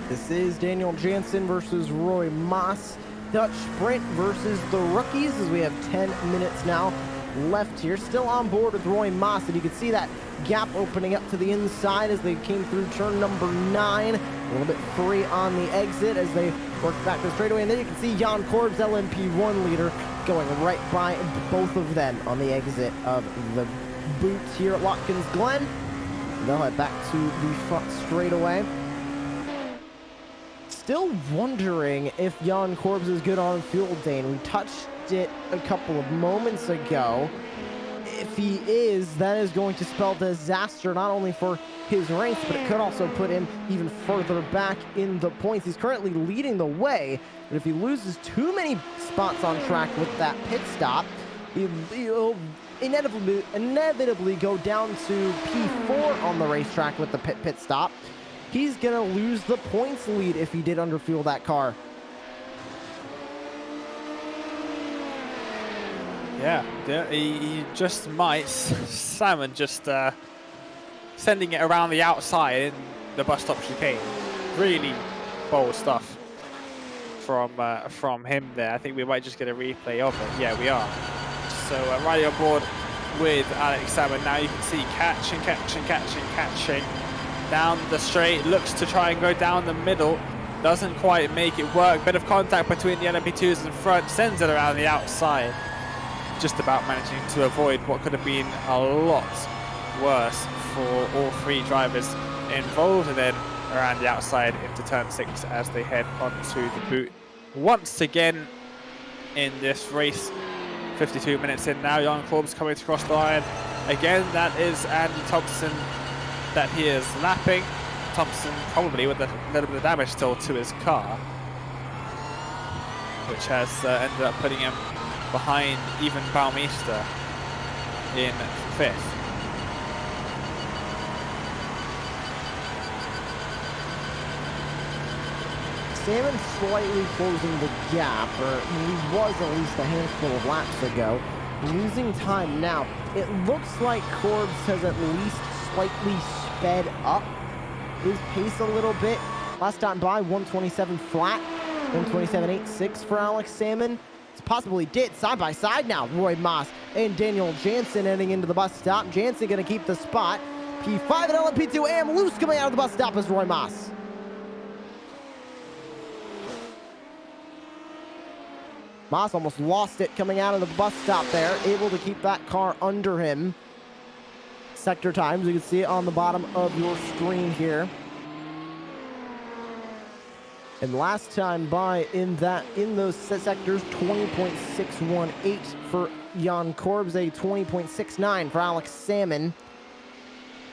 This is Daniel Jansen versus Roy Moss. Dutch Sprint versus the rookies as we have 10 minutes now left here. Still on board with Roy Moss, and you can see that gap opening up to the inside as they came through turn number 9. A little bit free on the exit as they work back to the straightaway. And then you can see Jan Korbs, LMP1 leader, going right by both of them on the exit of the boot here at Watkins Glen. They'll head back to the front straightaway. Still wondering if Jan Korbs is good on fuel, Dane. We touched it a couple of moments ago. If he is, that is going to spell disaster not only for his race, but it could also put him even further back in the points. He's currently leading the way, but if he loses too many spots on track with that pit stop, he'll inevitably go down to P4 on the racetrack with the pit stop. He's going to lose the points lead if he did underfuel that car. Yeah, he just might. Salmon just sending it around the outside in the bus stop chicane. Really bold stuff from him there. I think we might just get a replay of it. Yeah, we are. So riding on board with Alex Salmon now. You can see catching down the straight, looks to try and go down the middle, doesn't quite make it work. Bit of contact between the LMP2s in front, sends it around the outside, just about managing to avoid what could have been a lot worse for all three drivers involved. And then around the outside into turn 6 as they head onto the boot. Once again in this race, 52 minutes in now, Jan Korbs coming across the line. Again, that is Andy Thompson that he is lapping. Thompson probably with a little bit of damage still to his car, which has ended up putting him behind even Baumeister in 5th. Salmon slightly closing the gap, or he was at least a handful of laps ago. Losing time now. It looks like Korbs has at least slightly sped up his pace a little bit. Last time by, 127 flat, 127.86 for Alex Salmon. It's possible he did. Side by side now, Roy Moss and Daniel Jansen heading into the bus stop. Jansen going to keep the spot. P5 and LMP2 AM loose coming out of the bus stop is Roy Moss. Moss almost lost it coming out of the bus stop there, able to keep that car under him. Sector times, you can see it on the bottom of your screen here. And last time by in those sectors, 20.618 for Jan Korbs, a 20.69 for Alex Salmon.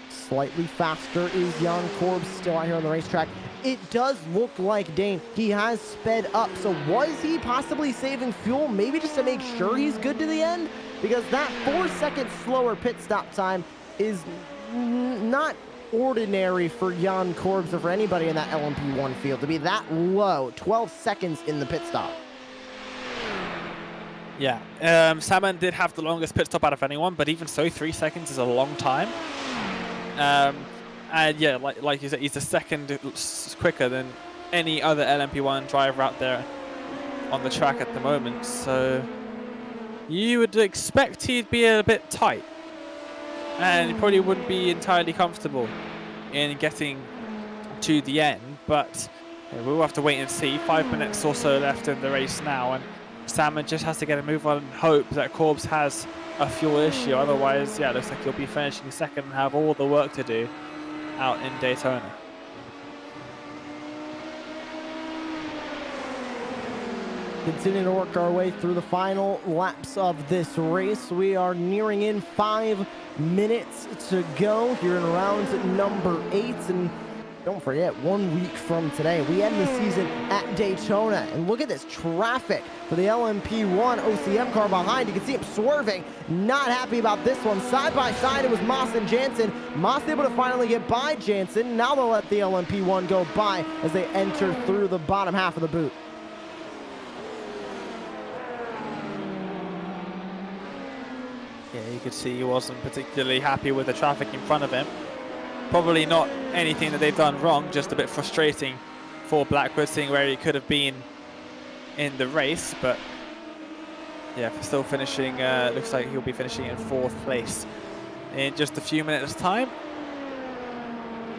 Slightly faster is Jan Korbs still out here on the racetrack. It does look like, Dane, he has sped up. So was he possibly saving fuel, maybe just to make sure he's good to the end? Because that 4 seconds slower pit stop time is not ordinary for Jan Korbs or for anybody in that LMP1 field to be that low. 12 seconds in the pit stop. Yeah, Salmon did have the longest pit stop out of anyone, but even so, 3 seconds is a long time. And yeah, like you said, he's a second quicker than any other LMP1 driver out there on the track at the moment. So you would expect he'd be a bit tight, and he probably wouldn't be entirely comfortable in getting to the end. But yeah, we'll have to wait and see. 5 minutes or so left in the race now, and Salmon just has to get a move on and hope that Korbs has a fuel issue. Otherwise, yeah, it looks like he'll be finishing second and have all the work to do out in Daytona. Continuing to work our way through the final laps of this race. We are nearing in 5 minutes to go here in round number 8. And don't forget, 1 week from today, we end the season at Daytona. And look at this traffic for the LMP1 OCM car behind. You can see him swerving. Not happy about this one. Side by side, it was Moss and Jansen. Moss able to finally get by Jansen. Now they'll let the LMP1 go by as they enter through the bottom half of the boot. Yeah, you could see he wasn't particularly happy with the traffic in front of him. Probably not anything that they've done wrong, just a bit frustrating for Blackwood, seeing where he could have been in the race. But yeah, still finishing, looks like he'll be finishing in 4th place in just a few minutes time.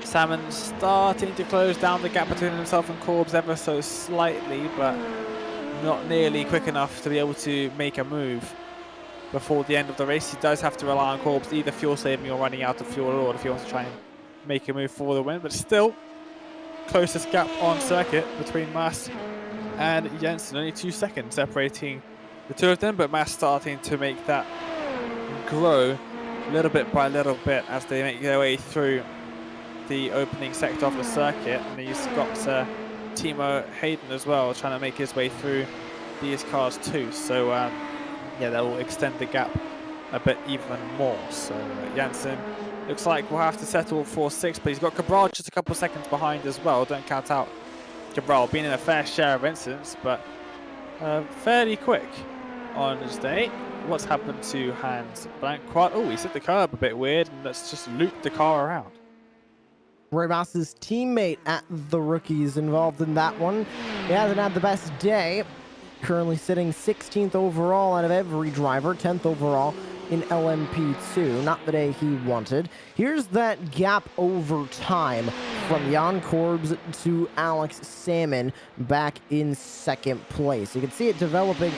Salmon starting to close down the gap between himself and Korbs ever so slightly, but not nearly quick enough to be able to make a move before the end of the race. He does have to rely on Korbs, either fuel saving or running out of fuel at all if he wants to try and make a move for the win. But still, closest gap on circuit between Mass and Jensen, only 2 seconds separating the two of them, but Mass starting to make that grow little bit by little bit as they make their way through the opening sector of the circuit. And he's got Timo Hayden as well trying to make his way through these cars too. So yeah, that will extend the gap a bit even more. So Jansen looks like we'll have to settle for 6th, but he's got Cabral just a couple of seconds behind as well. Don't count out Cabral being in a fair share of incidents, but fairly quick on his day. What's happened to Hans Blanquart? Oh, he's hit the curb a bit weird, and let's just loop the car around. Roy Moss's teammate at the rookies involved in that one. He hasn't had the best day. Currently sitting 16th overall out of every driver, 10th overall in LMP2. Not the day he wanted. Here's that gap over time from Jan Korbs to Alex Salmon back in 2nd place. You can see it developing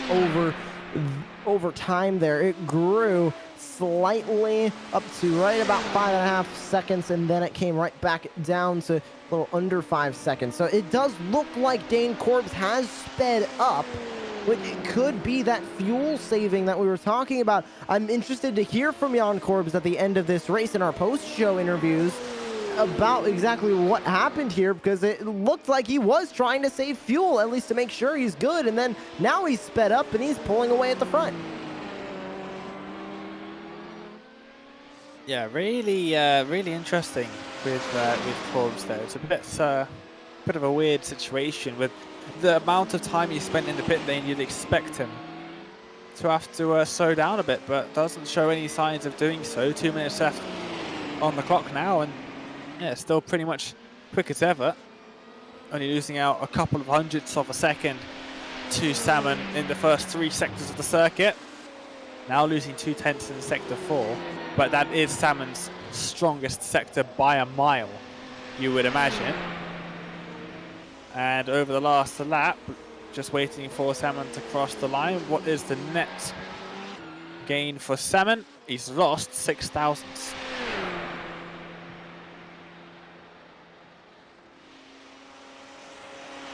over time there. It grew slightly up to right about 5.5 seconds, and then it came right back down to a little under 5 seconds. So it does look like Dane Corbs has sped up, which it could be that fuel saving that we were talking about. I'm interested to hear from Jan Corbs at the end of this race in our post-show interviews about exactly what happened here, because it looked like he was trying to save fuel, at least to make sure he's good, and then now he's sped up and he's pulling away at the front. Yeah, really interesting with Corbs there. It's a bit of a weird situation with the amount of time he spent in the pit lane. You'd expect him to have to slow down a bit, but doesn't show any signs of doing so. 2 minutes left on the clock now, and yeah, still pretty much quick as ever. Only losing out a couple of hundredths of a second to Salmon in the first 3 sectors of the circuit. Now losing 2/10 in sector 4, but that is Salmon's strongest sector by a mile, you would imagine. And over the last lap, just waiting for Salmon to cross the line. What is the net gain for Salmon? He's lost 6 thousandths.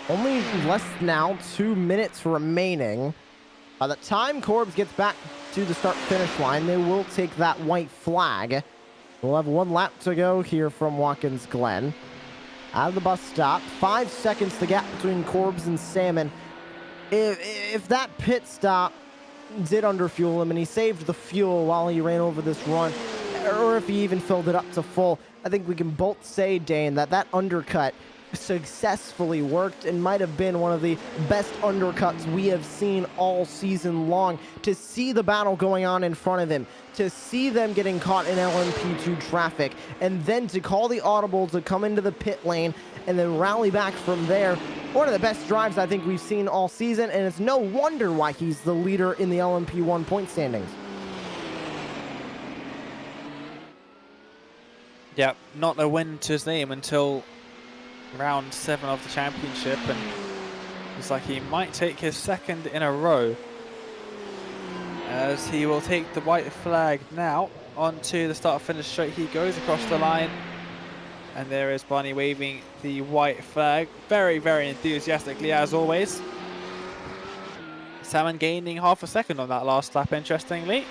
Only less now, 2 minutes remaining. By the time Corbs gets back to the start-finish line, they will take that white flag. We'll have 1 lap to go here from Watkins Glen. Out of the bus stop, 5 seconds the gap between Corbs and Salmon. If that pit stop did underfuel him and he saved the fuel while he ran over this run, or if he even filled it up to full, I think we can both say, Dane, that undercut successfully worked and might have been one of the best undercuts we have seen all season long. To see the battle going on in front of him, to see them getting caught in LMP2 traffic, and then to call the audible to come into the pit lane and then rally back from there. One of the best drives I think we've seen all season, and it's no wonder why he's the leader in the LMP1 point standings. Yeah, not a win to his name until round 7 of the championship, and looks like he might take his 2nd in a row, as he will take the white flag now. Onto the start finish straight he goes across the line, and there is Barney waving the white flag very enthusiastically as always. Salmon gaining half a second on that last lap, interestingly,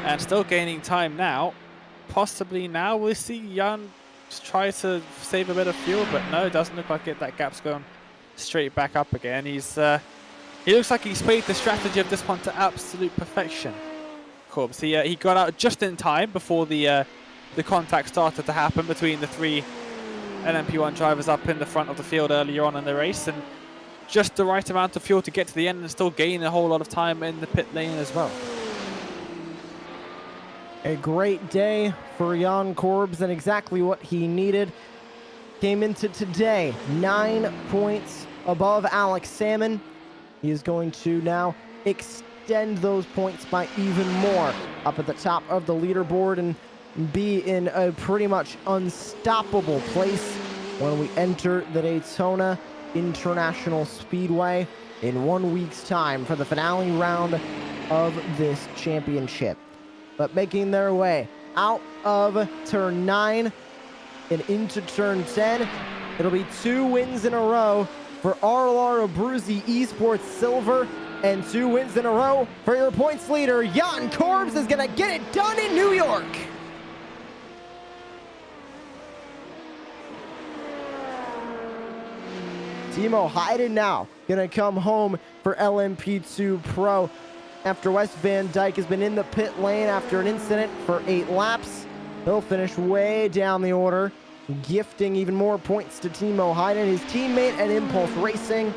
and still gaining time now. Possibly now we'll see Jan try to save a bit of fuel, but no, it doesn't look like it. That gap's going straight back up again. He looks like he's played the strategy of this one to absolute perfection. Corbs, he got out just in time before the contact started to happen between the 3 LMP1 drivers up in the front of the field earlier on in the race, and just the right amount of fuel to get to the end and still gain a whole lot of time in the pit lane as well. A great day for Jan Corbs, and exactly what he needed. Came into today 9 points above Alex Salmon. He is going to now extend those points by even more up at the top of the leaderboard and be in a pretty much unstoppable place when we enter the Daytona International Speedway in 1 week's time for the finale round of this championship. But making their way out of turn 9 and into turn 10, it'll be 2 wins in a row for ARL Abruzzi eSports Silver, and 2 wins in a row for your points leader. Jan Corbs is gonna get it done in New York. Timo Hayden now gonna come home for LMP2 Pro after Wes Van Dyke has been in the pit lane after an incident for 8 laps. He'll finish way down the order, gifting even more points to Timo Hayden, his teammate at Impulse Racing.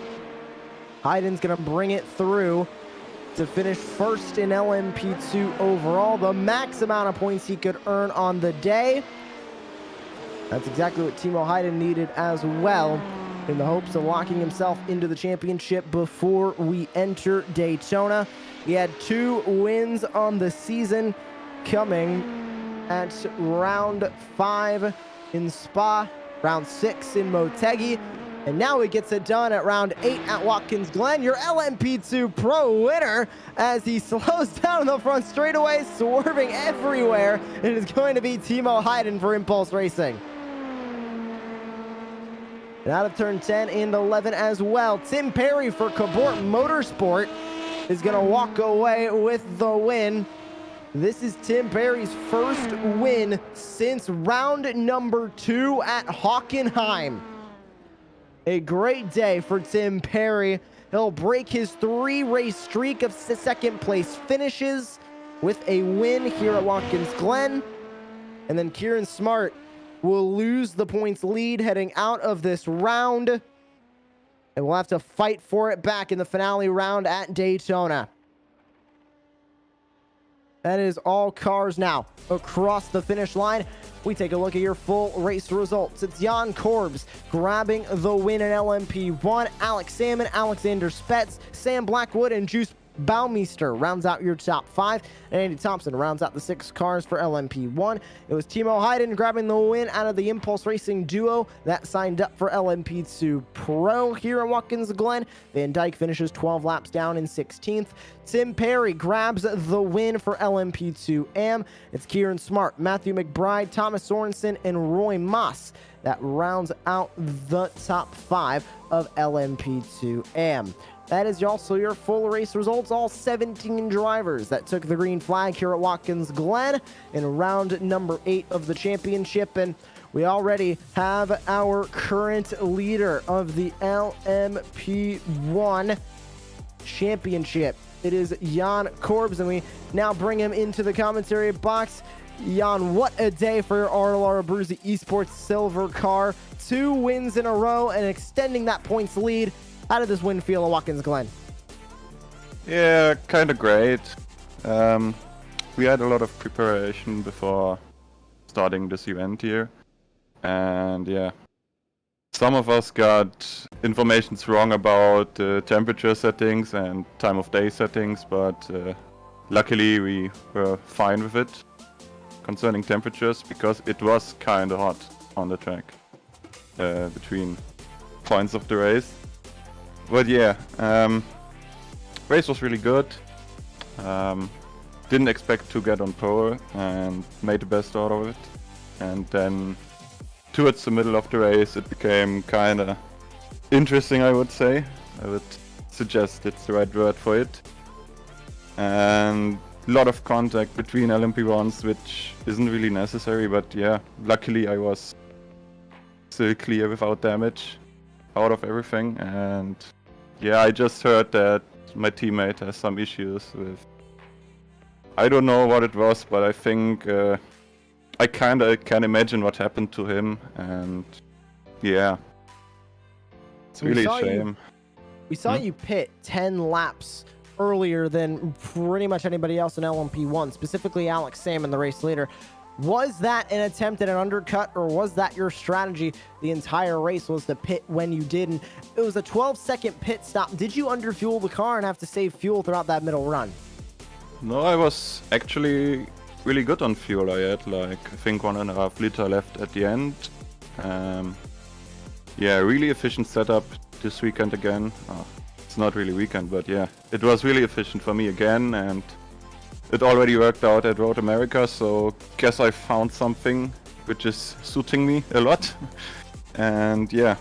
Hayden's gonna bring it through to finish 1st in LMP2 overall, the max amount of points he could earn on the day. That's exactly what Timo Hayden needed as well, in the hopes of locking himself into the championship before we enter Daytona. He had 2 wins on the season, coming at round 5 in Spa, round 6 in Motegi, And now he gets it done at round 8 at Watkins Glen. Your LMP2 Pro winner as he slows down in the front straightaway, swerving everywhere. It is going to be Timo Hayden for Impulse Racing. And out of turn 10 and 11 as well, Tim Perry for Cabort Motorsport is going to walk away with the win. This is Tim Perry's first win since round number 2 at Hockenheim. A great day for Tim Perry. He'll break his 3-race streak of second place finishes with a win here at Watkins Glen. And then Kieran Smart will lose the points lead heading out of this round. And we'll have to fight for it back in the finale round at Daytona. That is all cars now across the finish line. We take a look at your full race results. It's Jan Korbs grabbing the win in LMP1. Alex Salmon, Alexander Spetz, Sam Blackwood, and Juice Baumeister rounds out your top 5. And Andy Thompson rounds out the 6 cars for LMP1. It was Timo Hayden grabbing the win out of the Impulse Racing duo that signed up for LMP2 Pro here in Watkins Glen. Van Dyke finishes 12 laps down in 16th. Tim Perry grabs the win for LMP2 AM. It's Kieran Smart, Matthew McBride, Thomas Sorensen, and Roy Moss that rounds out the top 5 of LMP2 AM. That is also your full race results. All 17 drivers that took the green flag here at Watkins Glen in round number 8 of the championship. And we already have our current leader of the LMP1 championship. It is Jan Korbs, and we now bring him into the commentary box. Jan, what a day for your ARL Abruzzi Esports silver car. 2 wins in a row and extending that points lead. How did this win feel at Watkins Glen? Yeah, kind of great. We had a lot of preparation before starting this event here. And yeah, some of us got information wrong about temperature settings and time of day settings, but luckily we were fine with it concerning temperatures, because it was kind of hot on the track between points of the race. But yeah, race was really good. Didn't expect to get on pole and made the best out of it. And then towards the middle of the race it became kind of interesting, I would say. I would suggest it's the right word for it. And a lot of contact between LMP1s, which isn't really necessary, but yeah, luckily I was still clear without damage out of everything. And yeah, I just heard that my teammate has some issues with, I don't know what it was, but I think I kind of can imagine what happened to him, and yeah, it's really a shame. We saw you pit 10 laps earlier than pretty much anybody else in LMP1, specifically Alex Salmon, the race leader. Was that an attempt at an undercut, or was that your strategy the entire race, was to pit when you did? And it was a 12-second pit stop. Did you underfuel the car and have to save fuel throughout that middle run? No, I was actually really good on fuel. I had like, I think 1.5 liter left at the end. Yeah, really efficient setup this weekend again. It's not really weekend, but yeah, it was really efficient for me again, and it already worked out at Road America, so guess I found something which is suiting me a lot. And yeah,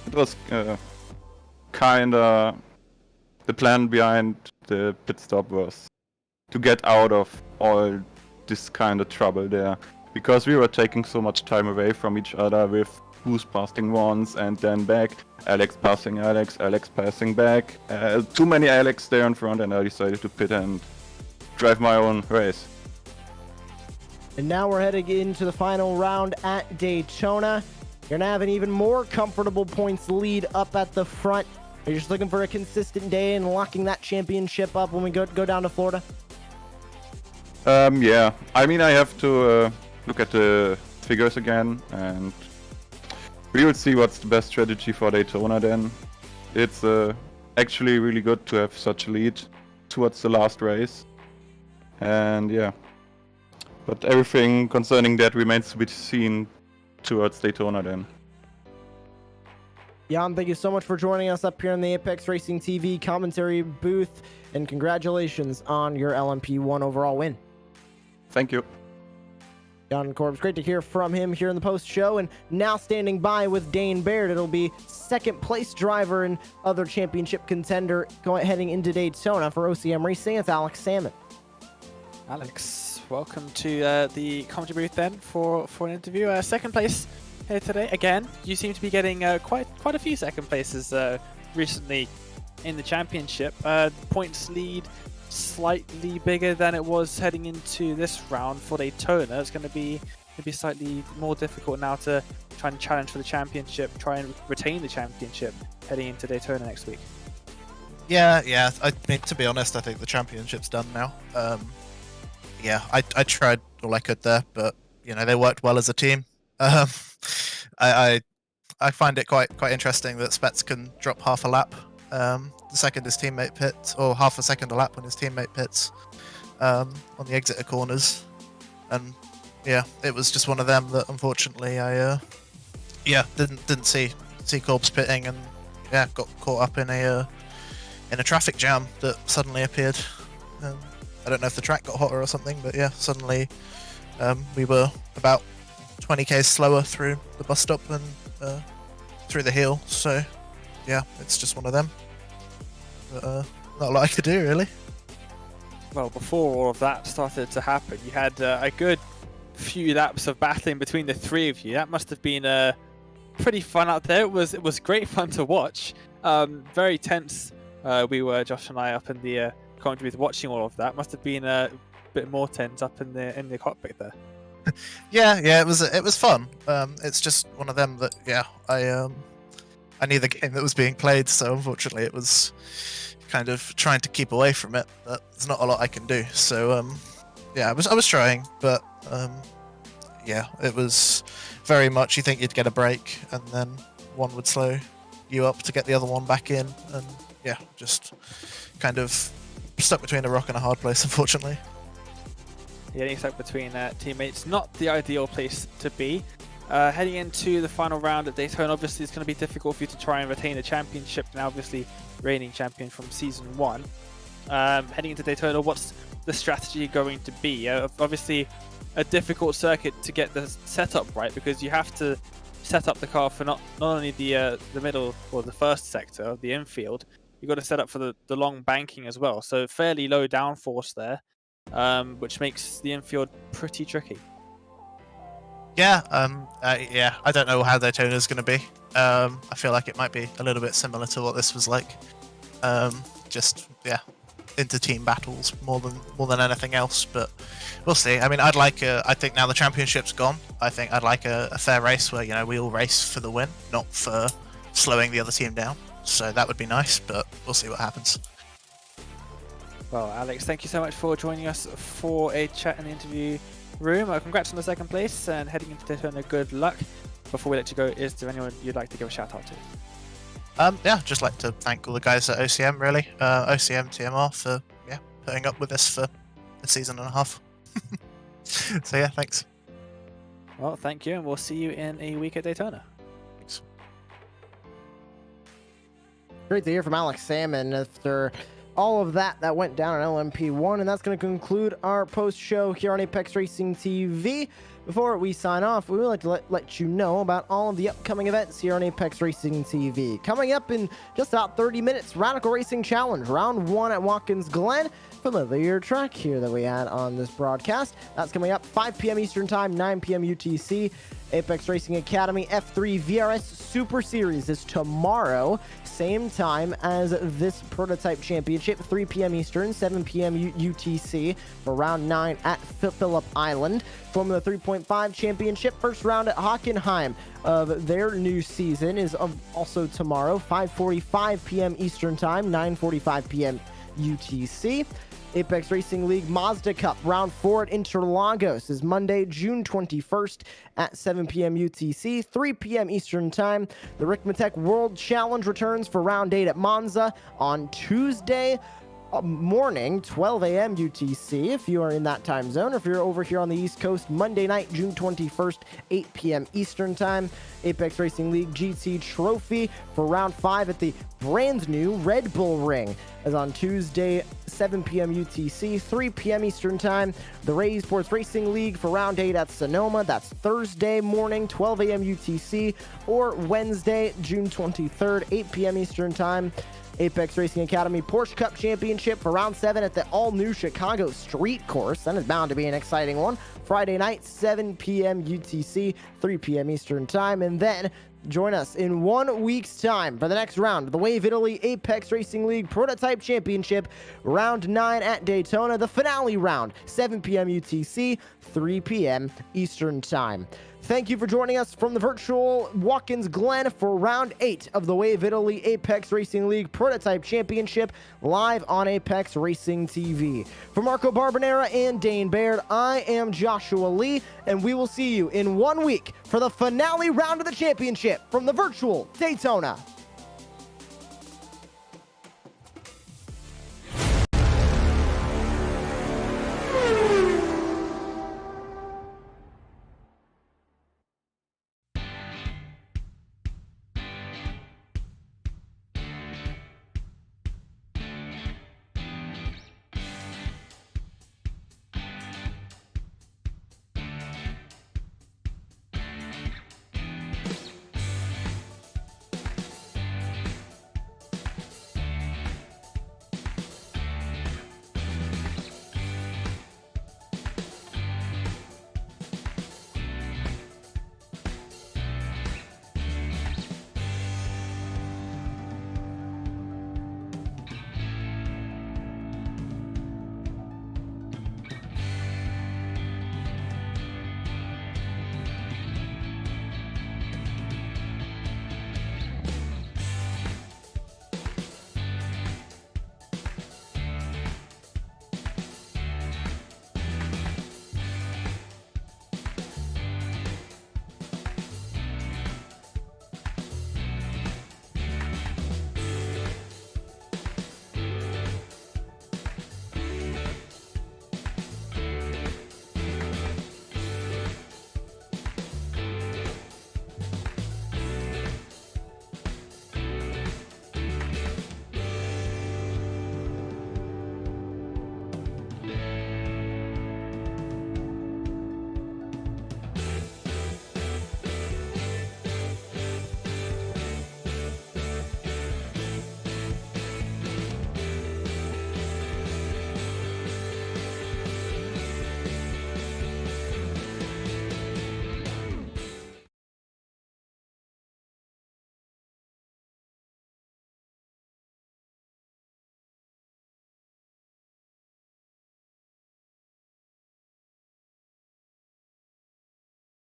it was kinda, the plan behind the pit stop was to get out of all this kind of trouble there, because we were taking so much time away from each other with who's passing once and then back, Alex passing Alex, Alex passing back, too many Alex there in front, and I decided to pit and drive my own race. And now we're heading into the final round at Daytona. You're gonna have an even more comfortable points lead up at the front. Are you just looking for a consistent day and locking that championship up when we go down to Florida? Yeah, I mean, I have to look at the figures again, and we will see what's the best strategy for Daytona then. It's actually really good to have such a lead towards the last race. And yeah, but everything concerning that remains to be seen towards Daytona then. Jan, thank you so much for joining us up here in the Apex Racing TV commentary booth, and congratulations on your LMP1 overall win. Thank you. Jan Corbs, great to hear from him here in the post show. And now standing by with Dane Baird, it'll be second place driver and other championship contender heading into Daytona for OCM Racing. It's Alex Salmon. Alex, welcome to the commentary booth then for an interview. Second place here today. Again, you seem to be getting quite a few second places recently in the championship. Points lead slightly bigger than it was heading into this round for Daytona. It's going to be maybe slightly more difficult now to try and challenge for the championship, try and retain the championship heading into Daytona next week. Yeah. I mean, to be honest, I think the championship's done now. Yeah, I tried all I could there, but you know they worked well as a team. I find it quite interesting that Spets can drop half a lap the second his teammate pits, or half a second a lap when his teammate pits on the exit of corners, and yeah, it was just one of them that unfortunately I didn't see Corbs pitting, and yeah, got caught up in a traffic jam that suddenly appeared. I don't know if the track got hotter or something, but yeah, suddenly we were about 20 k's slower through the bus stop and through the hill. So yeah, it's just one of them. But, not a lot I could do really. Well, before all of that started to happen, you had a good few laps of battling between the three of you. That must have been pretty fun out there. It was great fun to watch. Very tense. We were, Josh and I, up in the commentary booth watching all of that. Must have been a bit more tense up in the cockpit there. Yeah, it was fun. It's just one of them that I knew the game that was being played, so unfortunately it was kind of trying to keep away from it, but there's not a lot I can do. So yeah, I was trying, but yeah, it was very much you think you'd get a break and then one would slow you up to get the other one back in, and yeah, just kind of stuck between a rock and a hard place, unfortunately. Getting stuck between teammates, not the ideal place to be. Heading into the final round at Daytona, obviously it's going to be difficult for you to try and retain the championship, now obviously reigning champion from Season 1. Heading into Daytona, what's the strategy going to be? Obviously a difficult circuit to get the setup right, because you have to set up the car for not only the middle or the first sector of the infield, you've got to set up for the long banking as well. So fairly low downforce there, which makes the infield pretty tricky. Yeah, I don't know how Daytona's going to be. I feel like it might be a little bit similar to what this was like. Just inter-team battles more than anything else, but we'll see. I mean, I think now the championship's gone, I think I'd like a fair race where, you know, we all race for the win, not for slowing the other team down. So that would be nice, but we'll see what happens. Well, Alex, thank you so much for joining us for a chat in the interview room. Congrats on the second place, and heading into Daytona, good luck. Before we let you go, is there anyone you'd like to give a shout out to? Yeah, just like to thank all the guys at OCM, really. OCM, TMR for putting up with us for a season and a half. So yeah, thanks. Well, thank you, and we'll see you in a week at Daytona. Thanks. Great to hear from Alex Salmon after all of that went down on LMP1, and that's going to conclude our post show here on Apex Racing TV. Before we sign off, we would like to let you know about all of the upcoming events here on Apex Racing TV. Coming up in just about 30 minutes, Radical Racing Challenge, round 1 at Watkins Glen. Familiar track here that we had on this broadcast. That's coming up 5 p.m. Eastern Time, 9 p.m. UTC. Apex Racing Academy F3 VRS Super Series is tomorrow, same time as this prototype championship, 3 p.m. Eastern, 7 p.m. UTC for round 9 at Phillip Island. Formula 3.5 championship, first round at Hockenheim of their new season is also tomorrow, 5:45 p.m. Eastern Time, 9:45 p.m. UTC. Apex Racing League Mazda Cup Round 4 at Interlagos is Monday, June 21st at 7 p.m. UTC, 3 p.m. Eastern Time. The Rick Mattek World Challenge returns for Round 8 at Monza on Tuesday, morning, 12 a.m. UTC, if you are in that time zone. If you're over here on the East Coast, Monday night, June 21st, 8 p.m. Eastern Time. Apex Racing League GT Trophy for round 5 at the brand new Red Bull Ring. As on Tuesday, 7 p.m. UTC, 3 p.m. Eastern Time. The eSports Racing League for round 8 at Sonoma. That's Thursday morning, 12 a.m. UTC, or Wednesday, June 23rd, 8 p.m. Eastern Time. Apex Racing Academy Porsche Cup Championship for round 7 at the all-new Chicago Street Course. That is bound to be an exciting one. Friday night, 7 p.m. UTC, 3 p.m. Eastern Time. And then join us in 1 week's time for the next round of the Wave Italy Apex Racing League Prototype Championship, round 9 at Daytona, the finale round, 7 p.m. UTC, 3 p.m. Eastern Time. Thank you for joining us from the virtual Watkins Glen for round 8 of the Wave Italy Apex Racing League Prototype Championship, live on Apex Racing TV. For Marco Barbonera and Dane Baird, I am Joshua Lee, and we will see you in 1 week for the finale round of the championship from the virtual Daytona.